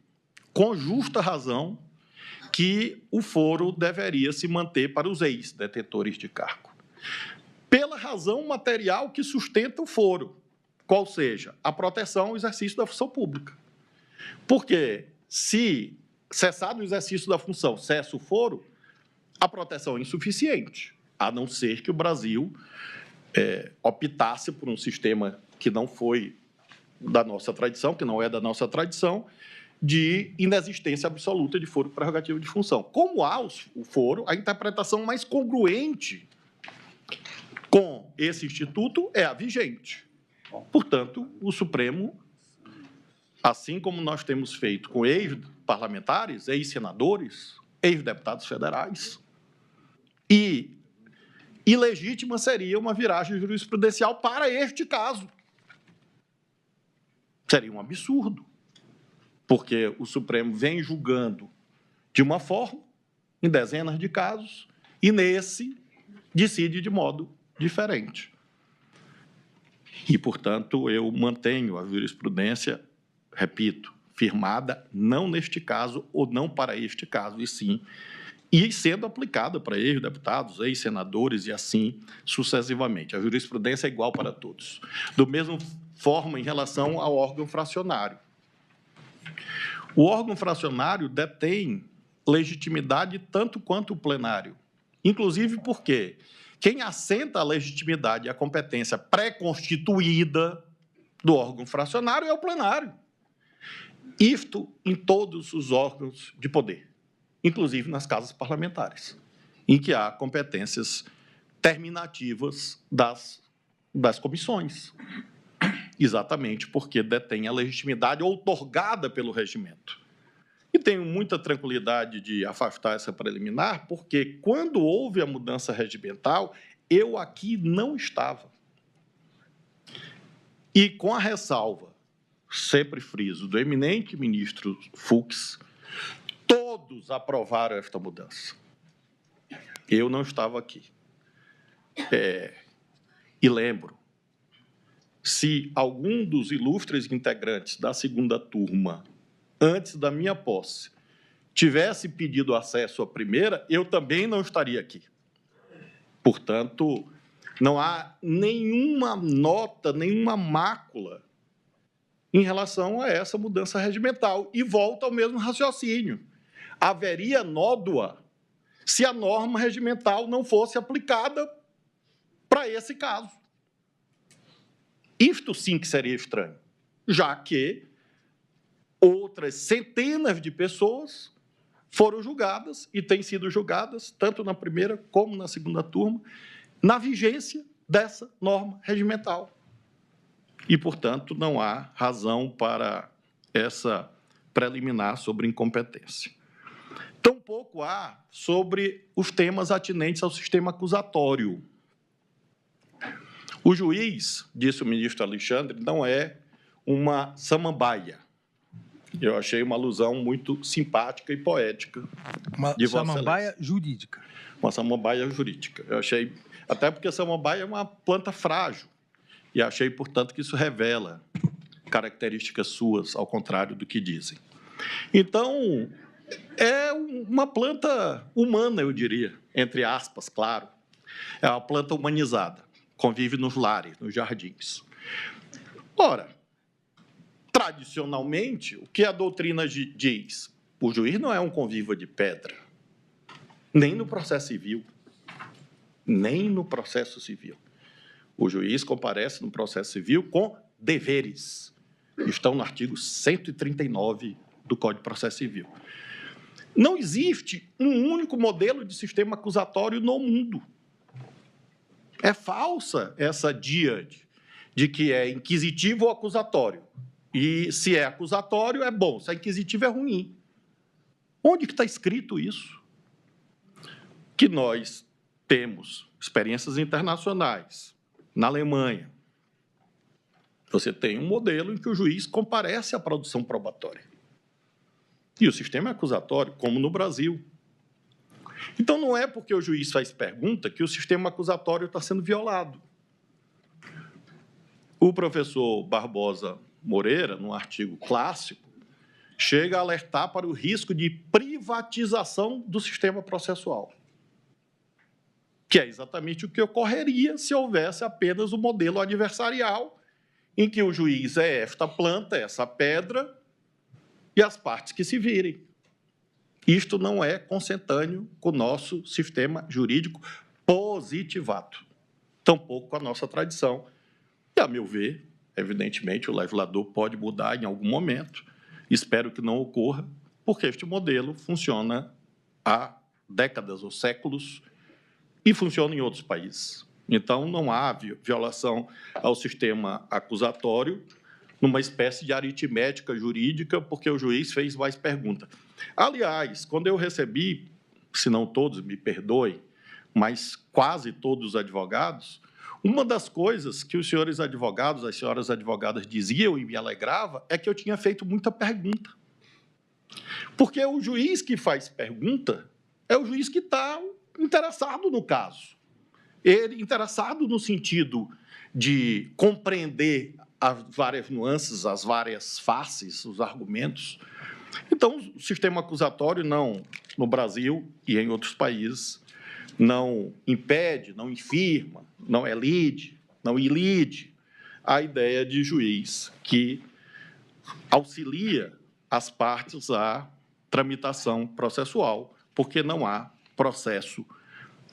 com justa razão, que o foro deveria se manter para os ex-detentores de cargo, pela razão material que sustenta o foro, qual seja a proteção ao exercício da função pública. Porque, se cessado o exercício da função, cessa o foro, a proteção é insuficiente, a não ser que o Brasil optasse por um sistema que não foi da nossa tradição, que não é da nossa tradição, de inexistência absoluta de foro prerrogativo de função. Como há o foro, a interpretação mais congruente com esse instituto é a vigente. Portanto, o Supremo, assim como nós temos feito com ex-parlamentares, ex-senadores, ex-deputados federais, e ilegítima seria uma viragem jurisprudencial para este caso. Seria um absurdo, porque o Supremo vem julgando de uma forma, em dezenas de casos, e nesse decide de modo diferente. E, portanto, eu mantenho a jurisprudência, repito, firmada não neste caso ou não para este caso, e sim, e sendo aplicada para ex-deputados, ex-senadores e assim sucessivamente. A jurisprudência é igual para todos. Do mesmo forma em relação ao órgão fracionário. O órgão fracionário detém legitimidade tanto quanto o plenário, inclusive porque quem assenta a legitimidade e a competência pré-constituída do órgão fracionário é o plenário. Isto em todos os órgãos de poder, inclusive nas casas parlamentares, em que há competências terminativas das comissões, exatamente porque detém a legitimidade outorgada pelo regimento. E tenho muita tranquilidade de afastar essa preliminar, porque quando houve a mudança regimental, eu aqui não estava. E com a ressalva, sempre friso, do eminente ministro Fux, todos aprovaram esta mudança. Eu não estava aqui. E lembro, se algum dos ilustres integrantes da segunda turma, antes da minha posse, tivesse pedido acesso à primeira, eu também não estaria aqui. Portanto, não há nenhuma nota, nenhuma mácula em relação a essa mudança regimental. E volta ao mesmo raciocínio. Haveria nódoa se a norma regimental não fosse aplicada para esse caso. Isto sim que seria estranho, já que outras centenas de pessoas foram julgadas e têm sido julgadas, tanto na primeira como na segunda turma, na vigência dessa norma regimental. E, portanto, não há razão para essa preliminar sobre incompetência. Tampouco há sobre os temas atinentes ao sistema acusatório. O juiz, disse o ministro Alexandre, não é uma samambaia. Eu achei uma alusão muito simpática e poética. Uma samambaia jurídica. Uma samambaia jurídica. Eu achei, até porque a samambaia é uma planta frágil. E achei, portanto, que isso revela características suas, ao contrário do que dizem. Então, é uma planta humana, eu diria, entre aspas, claro. É uma planta humanizada, convive nos lares, nos jardins. Ora, tradicionalmente, o que a doutrina diz? O juiz não é um conviva de pedra. Nem no processo civil. Nem no processo civil. O juiz comparece no processo civil com deveres. Estão no artigo 139 do Código de Processo Civil. Não existe um único modelo de sistema acusatório no mundo. É falsa essa díade de que é inquisitivo ou acusatório. E se é acusatório, é bom. Se é inquisitivo, é ruim. Onde que está escrito isso? Que nós temos experiências internacionais. Na Alemanha, você tem um modelo em que o juiz comparece à produção probatória. E o sistema é acusatório, como no Brasil. Então, não é porque o juiz faz pergunta que o sistema acusatório está sendo violado. O professor Barbosa Moreira, num artigo clássico, chega a alertar para o risco de privatização do sistema processual, que é exatamente o que ocorreria se houvesse apenas o modelo adversarial, em que o juiz é esta planta, essa pedra, e as partes que se virem. Isto não é consentâneo com o nosso sistema jurídico positivado, tampouco com a nossa tradição. E, a meu ver, evidentemente, o legislador pode mudar em algum momento, espero que não ocorra, porque este modelo funciona há décadas ou séculos e funciona em outros países. Então, não há violação ao sistema acusatório numa espécie de aritmética jurídica, porque o juiz fez mais pergunta. Aliás, quando eu recebi, se não todos, me perdoem, mas quase todos os advogados, uma das coisas que os senhores advogados, as senhoras advogadas diziam e me alegrava é que eu tinha feito muita pergunta. Porque o juiz que faz pergunta é o juiz que está interessado no caso. Ele interessado no sentido de compreender as várias nuances, as várias faces, os argumentos. Então, o sistema acusatório não, no Brasil e em outros países, não impede, não infirma, não elide, não ilide a ideia de juiz que auxilia as partes à tramitação processual, porque não há processo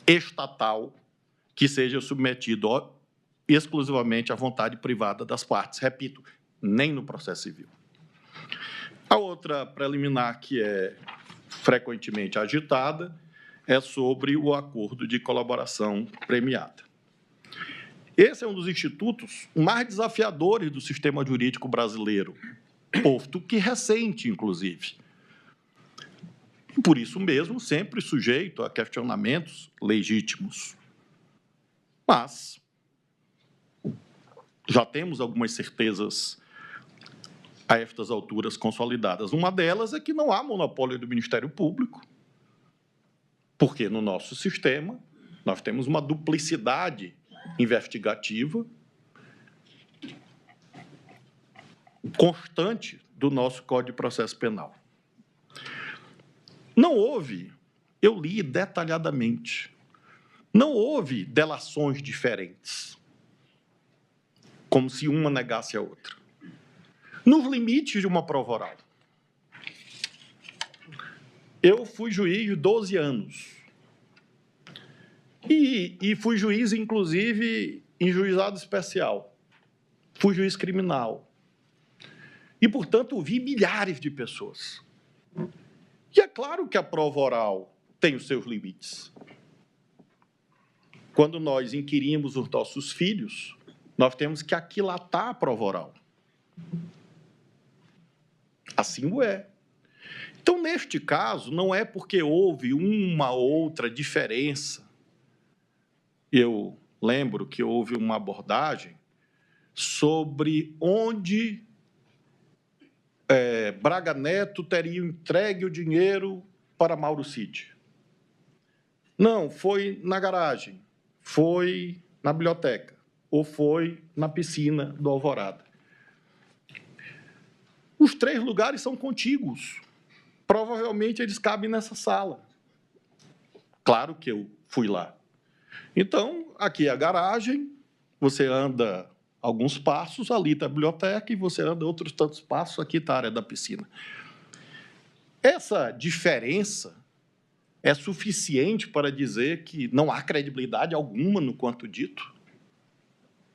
estatal que seja submetido exclusivamente à vontade privada das partes. Repito, nem no processo civil. A outra preliminar que é frequentemente agitada é sobre o acordo de colaboração premiada. Esse é um dos institutos mais desafiadores do sistema jurídico brasileiro, posto que recente, inclusive. Por isso mesmo, sempre sujeito a questionamentos legítimos. Mas já temos algumas certezas a estas alturas consolidadas. Uma delas é que não há monopólio do Ministério Público, porque no nosso sistema nós temos uma duplicidade investigativa constante do nosso Código de Processo Penal. Não houve, eu li detalhadamente, não houve delações diferentes, como se uma negasse a outra. Nos limites de uma prova oral. Eu fui juiz de 12 anos. E fui juiz, inclusive, em juizado especial. Fui juiz criminal. E, portanto, vi milhares de pessoas. E é claro que a prova oral tem os seus limites. Quando nós inquirimos os nossos filhos, nós temos que aquilatar a prova oral. Assim o é. Então, neste caso, não é porque houve uma outra diferença. Eu lembro que houve uma abordagem sobre onde Braga Neto teria entregue o dinheiro para Mauro Cid. Não, foi na garagem, foi na biblioteca, ou foi na piscina do Alvorada. Os 3 lugares são contíguos. Provavelmente eles cabem nessa sala. Claro que eu fui lá. Então, aqui é a garagem, você anda alguns passos, ali está a biblioteca, e você anda outros tantos passos, aqui está a área da piscina. Essa diferença é suficiente para dizer que não há credibilidade alguma no quanto dito?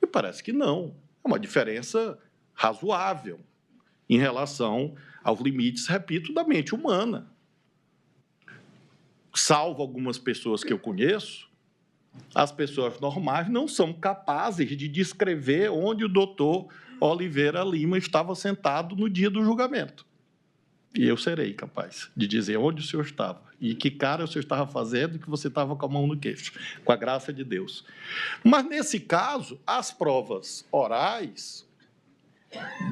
Me parece que não. É uma diferença razoável em relação aos limites, repito, da mente humana. Salvo algumas pessoas que eu conheço, as pessoas normais não são capazes de descrever onde o doutor Oliveira Lima estava sentado no dia do julgamento. E eu serei capaz de dizer onde o senhor estava e que cara o senhor estava fazendo, que você estava com a mão no queixo, com a graça de Deus. Mas, nesse caso, as provas orais,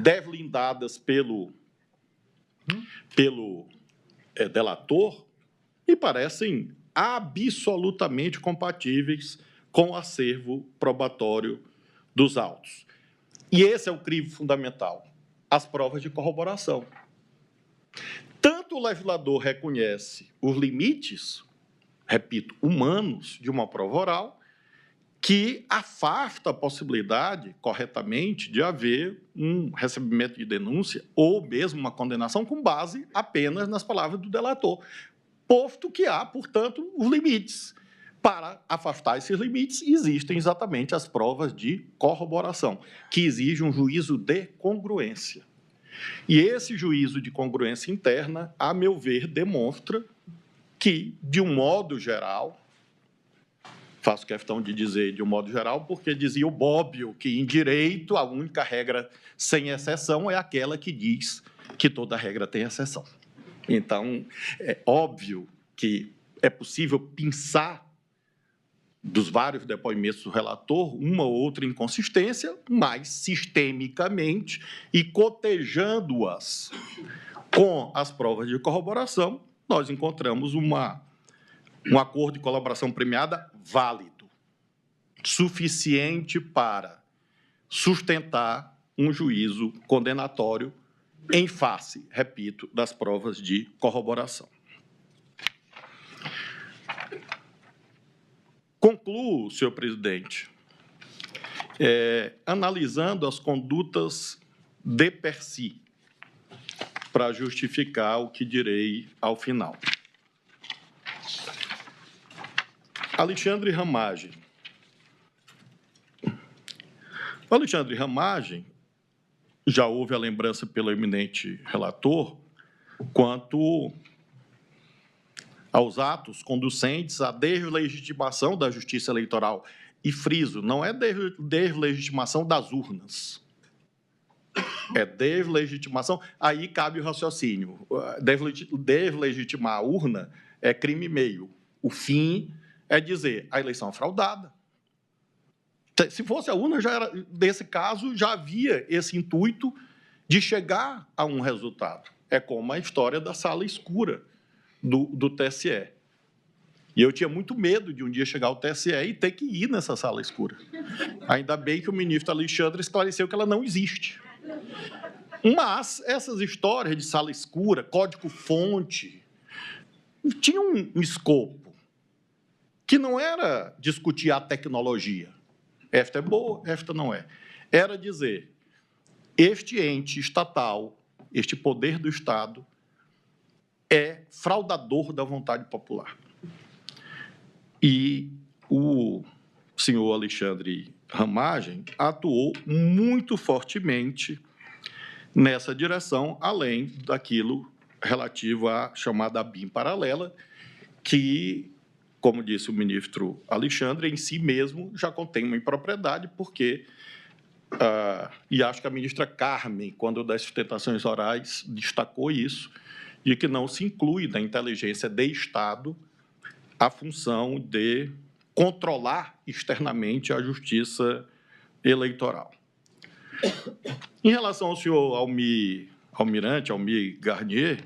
deslindadas pelo delator, me parecem absolutamente compatíveis com o acervo probatório dos autos. E esse é o crivo fundamental, as provas de corroboração. Tanto o legislador reconhece os limites, repito, humanos de uma prova oral, que afasta a possibilidade, corretamente, de haver um recebimento de denúncia ou mesmo uma condenação com base apenas nas palavras do delator, posto que há, portanto, os limites. Para afastar esses limites, existem exatamente as provas de corroboração, que exigem um juízo de congruência. E esse juízo de congruência interna, a meu ver, demonstra que, de um modo geral, faço questão de dizer de um modo geral, porque dizia o Bobbio que, em direito, a única regra sem exceção é aquela que diz que toda regra tem exceção. Então, é óbvio que é possível pensar dos vários depoimentos do relator uma ou outra inconsistência, mas sistemicamente e cotejando-as com as provas de corroboração, nós encontramos um acordo de colaboração premiada válido, suficiente para sustentar um juízo condenatório em face, repito, das provas de corroboração. Concluo, senhor presidente, analisando as condutas de per si, para justificar o que direi ao final. Alexandre Ramagem. O Alexandre Ramagem, já houve a lembrança pelo eminente relator, quanto aos atos conducentes à deslegitimação da justiça eleitoral. E friso, não é deslegitimação das urnas. É deslegitimação. Aí cabe o raciocínio. Deslegitimar a urna é crime meio. O fim é dizer a eleição é fraudada. Se fosse a urna, nesse caso, já havia esse intuito de chegar a um resultado. É como a história da sala escura do TSE. E eu tinha muito medo de um dia chegar ao TSE e ter que ir nessa sala escura. Ainda bem que o ministro Alexandre esclareceu que ela não existe. Mas essas histórias de sala escura, código-fonte, tinham um escopo que não era discutir a tecnologia. Esta é boa, esta não é. Era dizer, este ente estatal, este poder do Estado, é fraudador da vontade popular. E o senhor Alexandre Ramagem atuou muito fortemente nessa direção, além daquilo relativo à chamada BIM paralela, que, como disse o ministro Alexandre, em si mesmo já contém uma impropriedade, porque, e acho que a ministra Carmen, quando das sustentações orais, destacou isso, de que não se inclui na inteligência de Estado a função de controlar externamente a justiça eleitoral. Em relação ao senhor almirante Almir Garnier,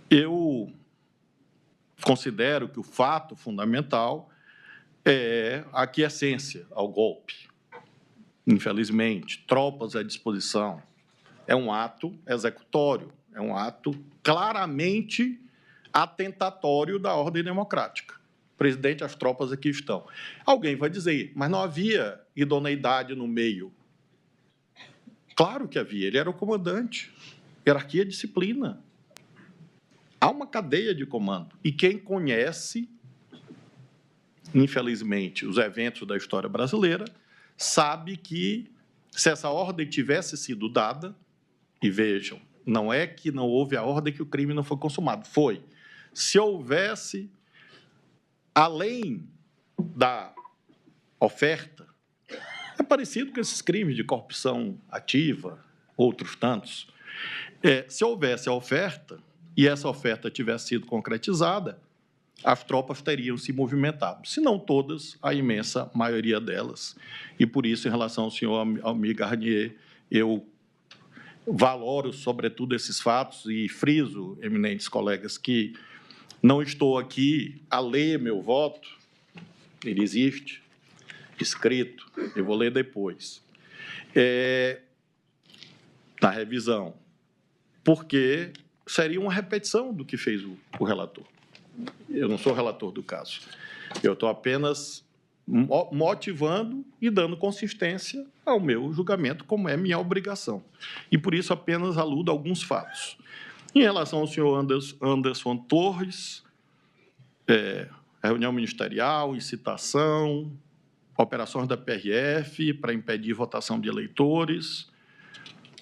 eu considero que o fato fundamental é a aquiescência ao golpe. Infelizmente, tropas à disposição. É um ato executório, é um ato claramente atentatório da ordem democrática. Presidente, as tropas aqui estão. Alguém vai dizer, mas não havia idoneidade no meio. Claro que havia, ele era o comandante. Hierarquia, disciplina. Há uma cadeia de comando. E quem conhece, infelizmente, os eventos da história brasileira, sabe que, se essa ordem tivesse sido dada, e vejam, não é que não houve a ordem que o crime não foi consumado, foi. Se houvesse, além da oferta, é parecido com esses crimes de corrupção ativa, outros tantos. Se houvesse a oferta, e essa oferta tivesse sido concretizada, as tropas teriam se movimentado. Se não todas, a imensa maioria delas. E, por isso, em relação ao senhor Almir Garnier, eu valoro, sobretudo, esses fatos e friso, eminentes colegas, que não estou aqui a ler meu voto, ele existe, escrito, eu vou ler depois, na revisão, porque seria uma repetição do que fez o relator. Eu não sou relator do caso. Eu estou apenas motivando e dando consistência ao meu julgamento, como é minha obrigação. E, por isso, apenas aludo a alguns fatos. Em relação ao senhor Anderson Torres, reunião ministerial, incitação, operações da PRF para impedir votação de eleitores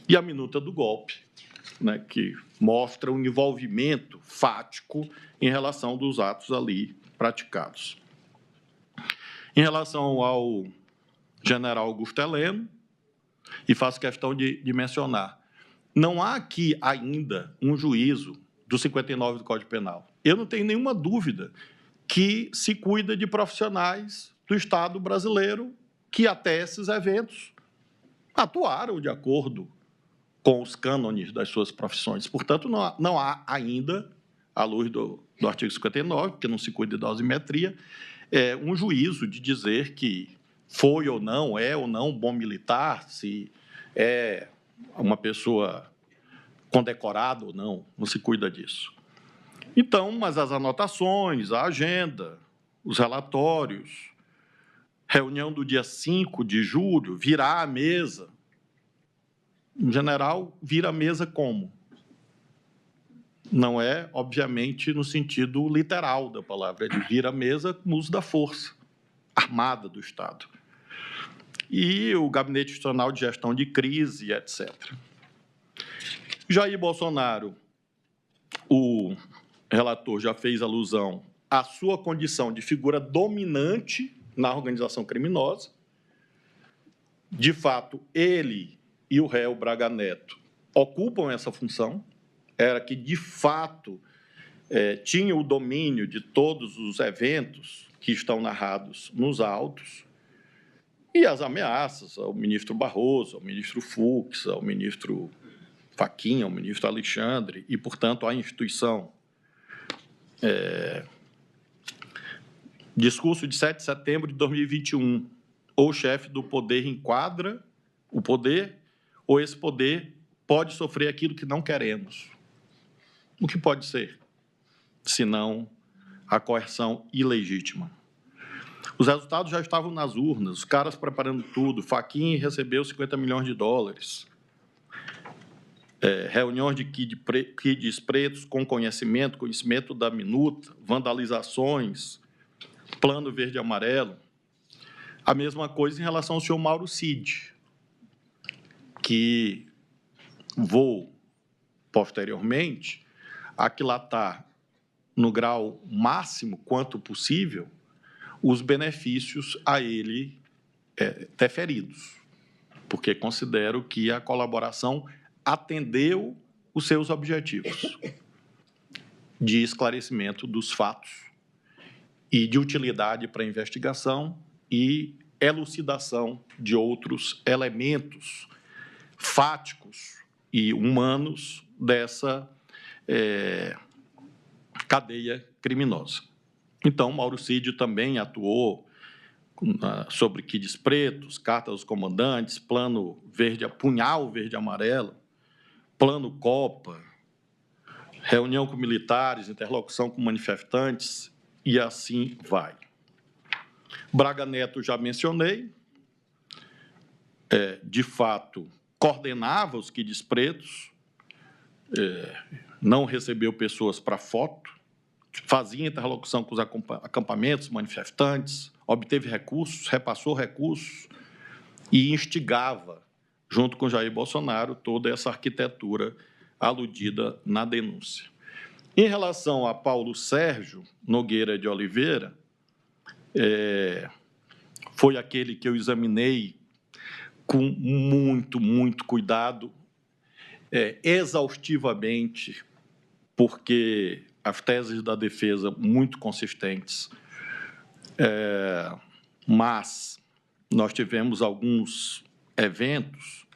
e a minuta do golpe, né, que mostra um envolvimento fático em relação dos atos ali praticados. Em relação ao general Augusto Heleno, e faço questão de mencionar, não há aqui ainda um juízo do 59 do Código Penal. Eu não tenho nenhuma dúvida que se cuida de profissionais do Estado brasileiro que, até esses eventos, atuaram de acordo com os cânones das suas profissões. Portanto, não há ainda, à luz do artigo 59, porque não se cuida da dosimetria, um juízo de dizer que foi ou não, é ou não bom militar, se é uma pessoa condecorada ou não, não se cuida disso. Então, mas as anotações, a agenda, os relatórios, reunião do dia 5 de julho, virar a mesa. Em general, vira a mesa como? Não é, obviamente, no sentido literal da palavra, é de vir a mesa com o uso da força armada do Estado. E o Gabinete Institucional de Gestão de Crise, etc. Jair Bolsonaro, o relator já fez alusão à sua condição de figura dominante na organização criminosa. De fato, ele e o réu Braga Neto ocupam essa função, era que, de fato, tinha o domínio de todos os eventos que estão narrados nos autos, e as ameaças ao ministro Barroso, ao ministro Fux, ao ministro Fachin, ao ministro Alexandre, e, portanto, à instituição. Discurso de 7 de setembro de 2021. Ou o chefe do poder enquadra o poder, ou esse poder pode sofrer aquilo que não queremos. O que pode ser, senão a coerção ilegítima? Os resultados já estavam nas urnas, os caras preparando tudo. Fachin recebeu 50 milhões de dólares. Reuniões de kids pretos com conhecimento da minuta, vandalizações, plano verde e amarelo. A mesma coisa em relação ao senhor Mauro Cid, que vou, posteriormente, aquilatar no grau máximo quanto possível os benefícios a ele deferidos, porque considero que a colaboração atendeu os seus objetivos de esclarecimento dos fatos e de utilidade para a investigação e elucidação de outros elementos fáticos e humanos dessa cadeia criminosa. Então, Mauro Cid também atuou sobre kids pretos, cartas aos comandantes, plano verde, punhal verde e amarelo, plano Copa, reunião com militares, interlocução com manifestantes, e assim vai. Braga Neto, já mencionei, de fato, coordenava os kids pretos, não recebeu pessoas para foto, fazia interlocução com os acampamentos, manifestantes, obteve recursos, repassou recursos e instigava, junto com Jair Bolsonaro, toda essa arquitetura aludida na denúncia. Em relação a Paulo Sérgio Nogueira de Oliveira, foi aquele que eu examinei com muito cuidado, exaustivamente, porque as teses da defesa muito consistentes, mas nós tivemos alguns eventos,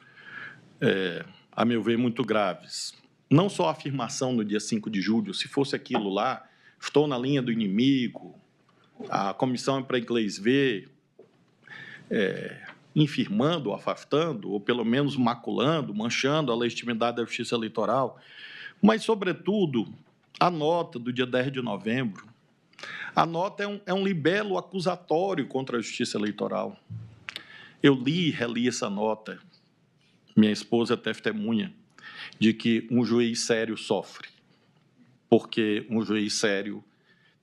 a meu ver, muito graves. Não só a afirmação no dia 5 de julho, se fosse aquilo lá, estou na linha do inimigo, a comissão é para inglês ver, infirmando, afastando, ou pelo menos maculando, manchando a legitimidade da justiça eleitoral, mas, sobretudo, a nota do dia 10 de novembro. A nota é um libelo acusatório contra a justiça eleitoral. Eu li e reli essa nota, minha esposa é testemunha, de que um juiz sério sofre, porque um juiz sério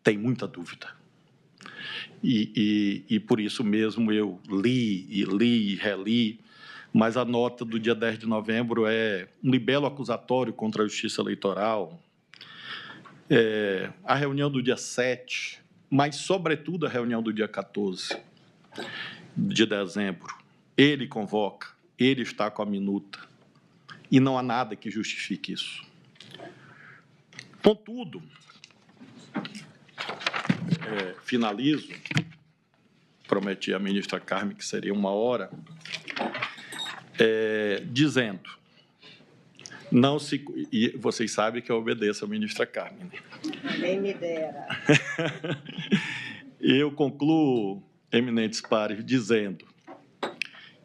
tem muita dúvida. E por isso mesmo eu li e reli, mas a nota do dia 10 de novembro é um libelo acusatório contra a justiça eleitoral. A reunião do dia 7, mas, sobretudo, a reunião do dia 14 de dezembro, ele convoca, ele está com a minuta, e não há nada que justifique isso. Contudo, finalizo, prometi à ministra Carmen que seria 1 hora, dizendo, não se, e vocês sabem que eu obedeço à ministra Carmen. Nem me dera. Eu concluo, eminentes pares, dizendo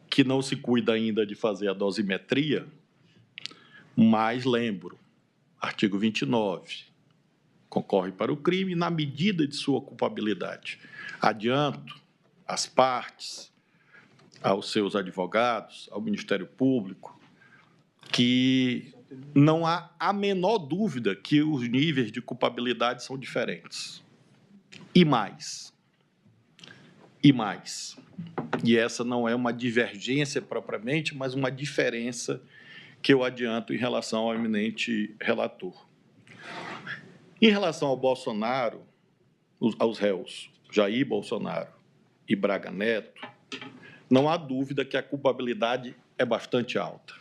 que não se cuida ainda de fazer a dosimetria, mas lembro, artigo 29, concorre para o crime na medida de sua culpabilidade. Adianto às partes, aos seus advogados, ao Ministério Público, que não há a menor dúvida que os níveis de culpabilidade são diferentes. E mais. E essa não é uma divergência propriamente, mas uma diferença que eu adianto em relação ao eminente relator. Em relação ao Bolsonaro, aos réus Jair Bolsonaro e Braga Neto, não há dúvida que a culpabilidade é bastante alta.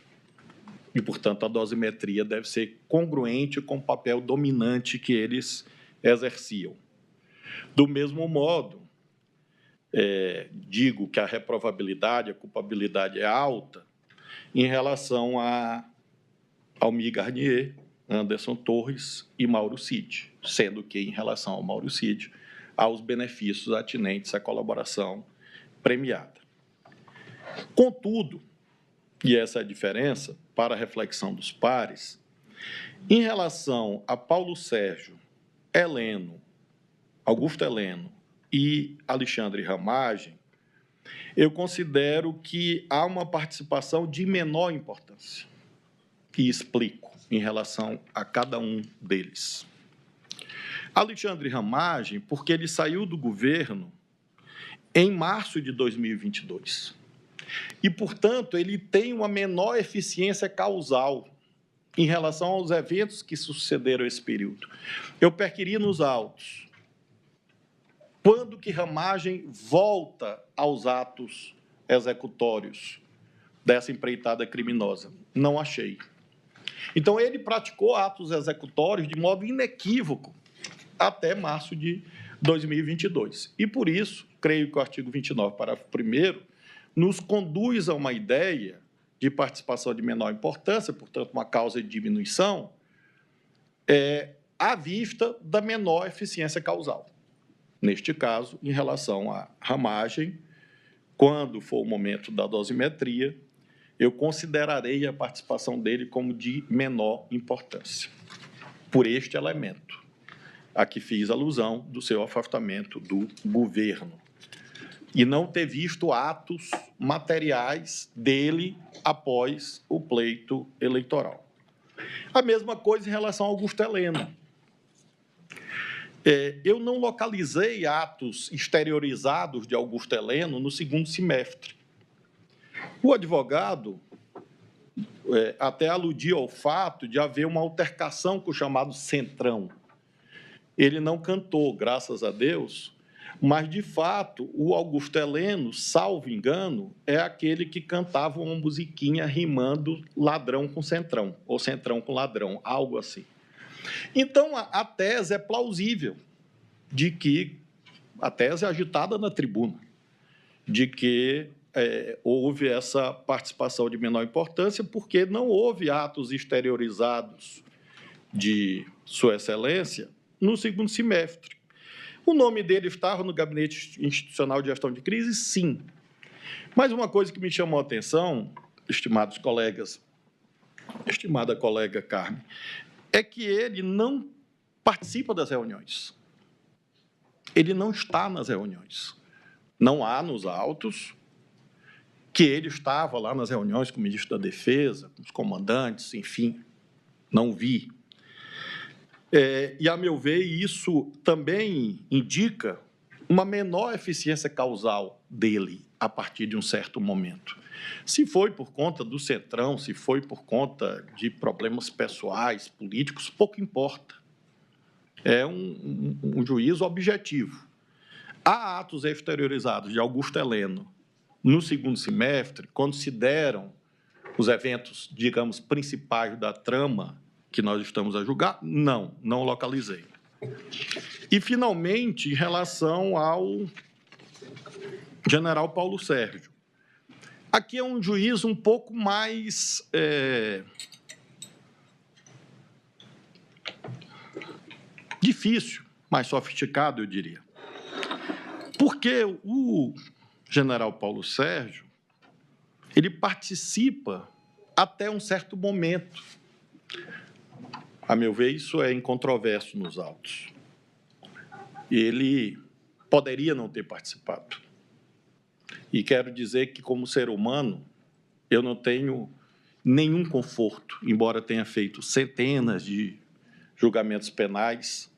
E, portanto, a dosimetria deve ser congruente com o papel dominante que eles exerciam. Do mesmo modo, digo que a reprovabilidade, a culpabilidade é alta em relação a Almir Garnier, Anderson Torres e Mauro Cid, sendo que, em relação ao Mauro Cid, há os benefícios atinentes à colaboração premiada. Contudo, e essa é a diferença para a reflexão dos pares, em relação a Paulo Sérgio, Heleno, Augusto Heleno e Alexandre Ramagem, eu considero que há uma participação de menor importância, e explico em relação a cada um deles. Alexandre Ramagem, porque ele saiu do governo em março de 2022. E, portanto, ele tem uma menor eficiência causal em relação aos eventos que sucederam esse período. Eu perquiri nos autos. Quando que Ramagem volta aos atos executórios dessa empreitada criminosa? Não achei. Então, ele praticou atos executórios de modo inequívoco até março de 2022. E, por isso, creio que o artigo 29, parágrafo 1º, nos conduz a uma ideia de participação de menor importância, portanto, uma causa de diminuição, à vista da menor eficiência causal. Neste caso, em relação à Ramagem, quando for o momento da dosimetria, eu considerarei a participação dele como de menor importância, por este elemento, a que fiz alusão do seu afastamento do governo, e não ter visto atos materiais dele após o pleito eleitoral. A mesma coisa em relação ao Augusto Heleno. Eu não localizei atos exteriorizados de Augusto Heleno no segundo semestre. O advogado até aludia ao fato de haver uma altercação com o chamado Centrão. Ele não cantou, graças a Deus, mas, de fato, o Augusto Heleno, salvo engano, é aquele que cantava uma musiquinha rimando ladrão com centrão, ou centrão com ladrão, algo assim. Então, a tese é plausível, de que a tese é agitada na tribuna, de que houve essa participação de menor importância, porque não houve atos exteriorizados de Sua Excelência no segundo semestre. O nome dele estava no Gabinete Institucional de Gestão de Crise, sim. Mas uma coisa que me chamou a atenção, estimados colegas, estimada colega Carmen, é que ele não participa das reuniões. Ele não está nas reuniões. Não há nos autos que ele estava lá nas reuniões com o ministro da Defesa, com os comandantes, enfim, não vi. E, a meu ver, isso também indica uma menor eficiência causal dele a partir de um certo momento. Se foi por conta do Centrão, se foi por conta de problemas pessoais, políticos, pouco importa. É um juízo objetivo. Há atos exteriorizados de Augusto Heleno no segundo semestre, quando se deram os eventos, digamos, principais da trama que nós estamos a julgar? Não localizei. E, finalmente, em relação ao general Paulo Sérgio. Aqui é um juízo um pouco mais difícil, mais sofisticado, eu diria. Porque o general Paulo Sérgio, ele participa até um certo momento. A meu ver, isso é incontroverso nos autos. Ele poderia não ter participado. E quero dizer que, como ser humano, eu não tenho nenhum conforto, embora tenha feito centenas de julgamentos penais.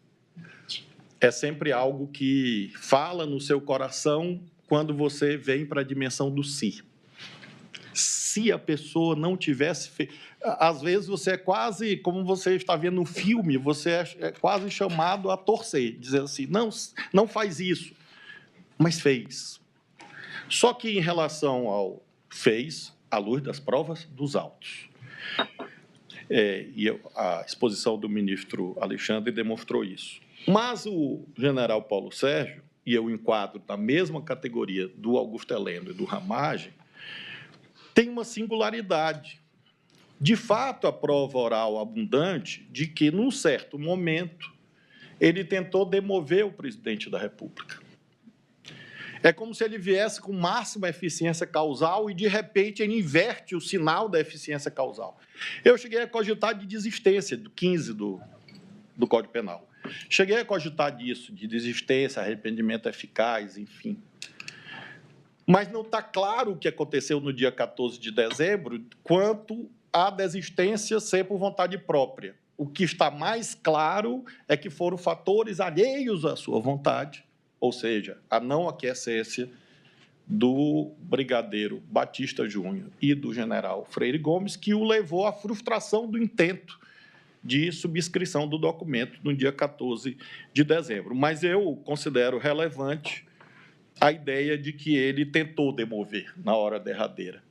É sempre algo que fala no seu coração quando você vem para a dimensão do si. Se a pessoa não tivesse feito... Às vezes, você é quase, como você está vendo no filme, você é quase chamado a torcer, dizer assim, não faz isso, mas fez. Só que, em relação ao fez, à luz das provas dos autos. E a exposição do ministro Alexandre demonstrou isso. Mas o general Paulo Sérgio, e eu enquadro na mesma categoria do Augusto Heleno e do Ramagem, tem uma singularidade. De fato, a prova oral abundante de que, num certo momento, ele tentou demover o presidente da República. É como se ele viesse com máxima eficiência causal e, de repente, ele inverte o sinal da eficiência causal. Eu cheguei a cogitar de desistência, do 15 do Código Penal. Cheguei a cogitar disso, de desistência, arrependimento eficaz, enfim. Mas não está claro o que aconteceu no dia 14 de dezembro quanto à desistência ser por vontade própria. O que está mais claro é que foram fatores alheios à sua vontade, ou seja, a não aquiescência do brigadeiro Batista Júnior e do general Freire Gomes, que o levou à frustração do intento de subscrição do documento no dia 14 de dezembro. Mas eu considero relevante a ideia de que ele tentou demover na hora derradeira.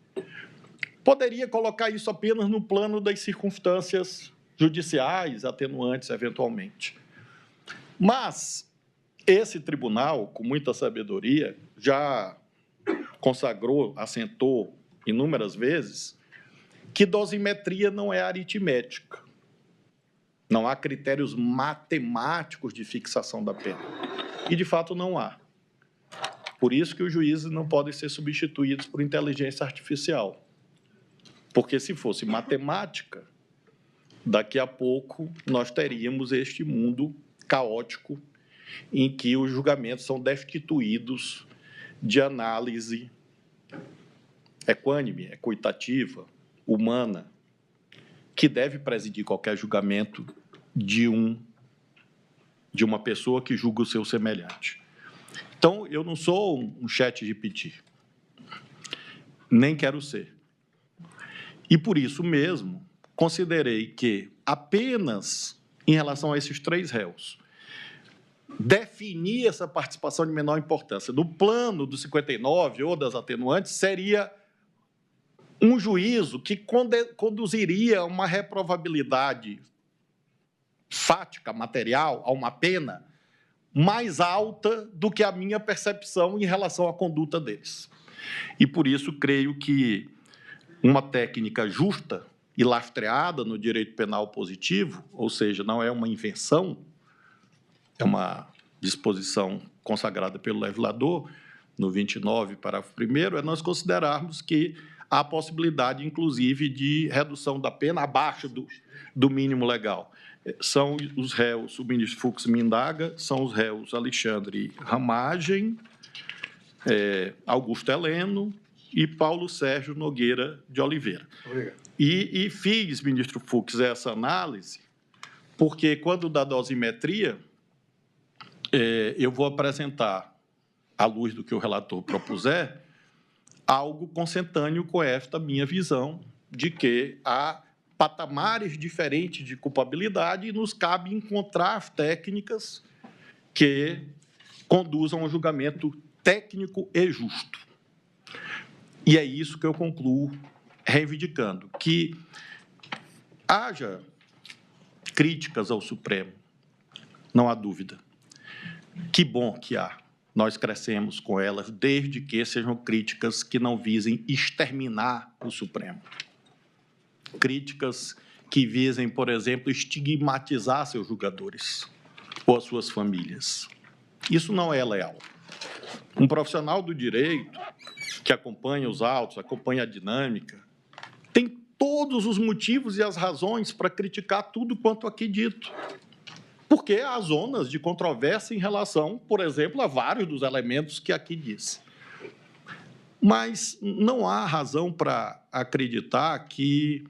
Poderia colocar isso apenas no plano das circunstâncias judiciais, atenuantes, eventualmente. Mas esse tribunal, com muita sabedoria, já consagrou, assentou inúmeras vezes, que dosimetria não é aritmética. Não há critérios matemáticos de fixação da pena. E, de fato, não há. Por isso que os juízes não podem ser substituídos por inteligência artificial. Porque, se fosse matemática, daqui a pouco nós teríamos este mundo caótico em que os julgamentos são destituídos de análise equânime, equitativa, humana. que deve presidir qualquer julgamento de uma pessoa que julga o seu semelhante. Então, eu não sou um ChatGPT, nem quero ser. E, por isso mesmo, considerei que apenas em relação a esses 3 réus, definir essa participação de menor importância no plano do 59 ou das atenuantes seria um juízo que conduziria a uma reprovabilidade fática, material, a uma pena mais alta do que a minha percepção em relação à conduta deles. E, por isso, creio que uma técnica justa e lastreada no direito penal positivo, ou seja, não é uma invenção, é uma disposição consagrada pelo legislador, no 29, parágrafo 1º, é nós considerarmos que há possibilidade, inclusive, de redução da pena abaixo do mínimo legal. São os réus, o ministro Fux me indaga, são os réus Alexandre Ramagem, Augusto Heleno e Paulo Sérgio Nogueira de Oliveira. Obrigado. E fiz, ministro Fux, essa análise, porque, quando da dosimetria, eu vou apresentar, à luz do que o relator propuser, algo consentâneo com esta minha visão de que há patamares diferentes de culpabilidade e nos cabe encontrar técnicas que conduzam a um julgamento técnico e justo. E é isso que eu concluo reivindicando, que haja críticas ao Supremo, não há dúvida. Que bom que há. Nós crescemos com elas, desde que sejam críticas que não visem exterminar o Supremo. Críticas que visem, por exemplo, estigmatizar seus julgadores ou as suas famílias. Isso não é leal. Um profissional do direito que acompanha os autos, acompanha a dinâmica, tem todos os motivos e as razões para criticar tudo quanto aqui dito. Porque há zonas de controvérsia em relação, por exemplo, a vários dos elementos que aqui disse. Mas não há razão para acreditar que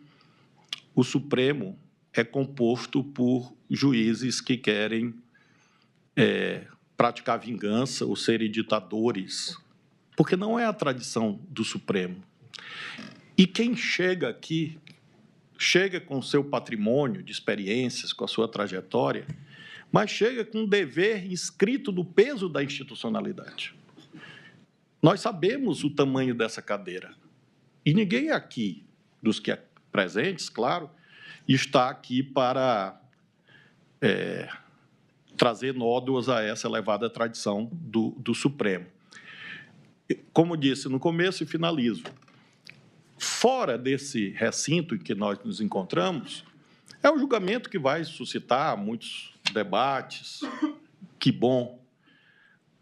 o Supremo é composto por juízes que querem praticar vingança ou serem ditadores, porque não é a tradição do Supremo. E quem chega aqui, chega com o seu patrimônio de experiências, com a sua trajetória, mas chega com um dever inscrito do peso da institucionalidade. Nós sabemos o tamanho dessa cadeira. E ninguém aqui, dos que presentes, claro, está aqui para trazer nódoas a essa elevada tradição do Supremo. Como disse no começo e finalizo, fora desse recinto em que nós nos encontramos, é um julgamento que vai suscitar muitos debates, que bom,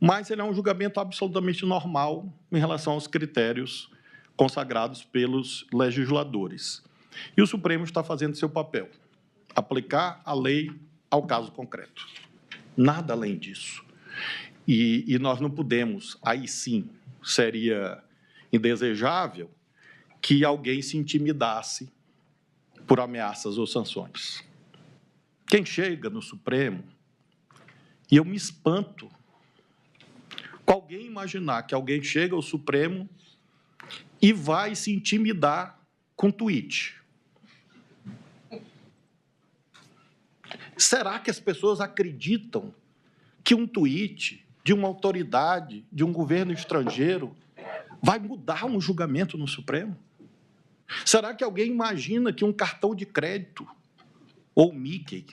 mas ele é um julgamento absolutamente normal em relação aos critérios consagrados pelos legisladores. E o Supremo está fazendo seu papel, aplicar a lei ao caso concreto. Nada além disso. E nós não podemos, aí sim, seria indesejável que alguém se intimidasse por ameaças ou sanções. Quem chega no Supremo, e eu me espanto com alguém imaginar que alguém chega ao Supremo e vai se intimidar com tweet. Será que as pessoas acreditam que um tweet de uma autoridade, de um governo estrangeiro, vai mudar um julgamento no Supremo? Será que alguém imagina que um cartão de crédito ou Mickey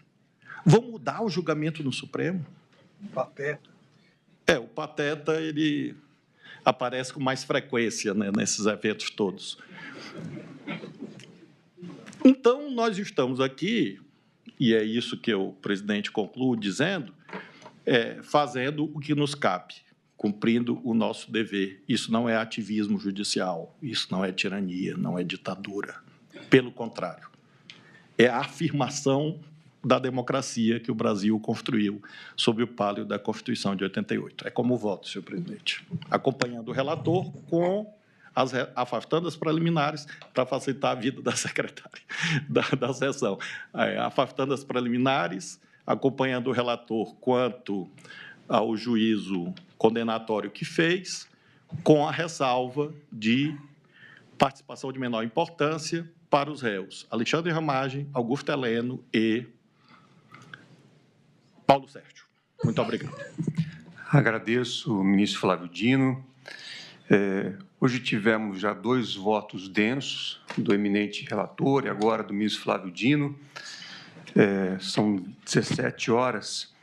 vão mudar o julgamento no Supremo? Pateta. O Pateta, ele aparece com mais frequência, né, nesses eventos todos. Então, nós estamos aqui, e é isso que o presidente conclui dizendo, fazendo o que nos cabe, cumprindo o nosso dever. Isso não é ativismo judicial, isso não é tirania, não é ditadura. Pelo contrário, é a afirmação da democracia que o Brasil construiu sob o palio da Constituição de 88. É como voto, senhor presidente, acompanhando o relator com afastando as preliminares para facilitar a vida da secretária da sessão, afastando as preliminares, acompanhando o relator quanto ao juízo condenatório que fez, com a ressalva de participação de menor importância para os réus Alexandre Ramagem, Augusto Heleno e Paulo Sérgio. Muito obrigado. Agradeço o ministro Flávio Dino. Hoje tivemos já 2 votos densos, do eminente relator e agora do ministro Flávio Dino. São 17 horas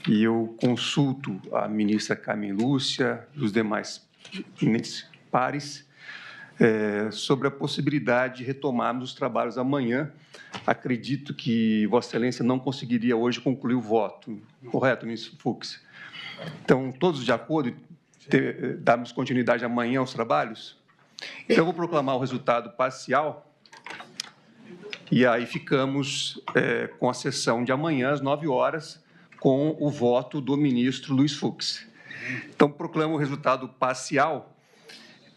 e eu consulto a ministra Carmen Lúcia e os demais eminentes pares sobre a possibilidade de retomarmos os trabalhos amanhã. Acredito que Vossa Excelência não conseguiria hoje concluir o voto. Correto, ministro Fux? Então, todos de acordo em darmos continuidade amanhã aos trabalhos? Então, eu vou proclamar o resultado parcial e aí ficamos com a sessão de amanhã, às 9 horas, com o voto do ministro Luiz Fux. Então, proclamo o resultado parcial.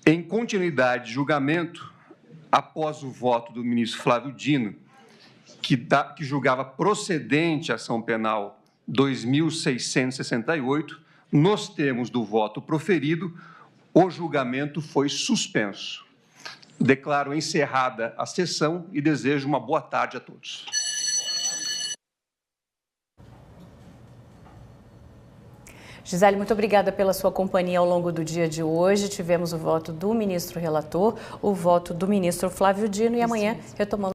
Em continuidade de julgamento, após o voto do ministro Flávio Dino, que julgava procedente a ação penal 2.668, nos termos do voto proferido, o julgamento foi suspenso. Declaro encerrada a sessão e desejo uma boa tarde a todos. Gisele, muito obrigada pela sua companhia ao longo do dia de hoje. Tivemos o voto do ministro relator, o voto do ministro Flávio Dino e amanhã retomamos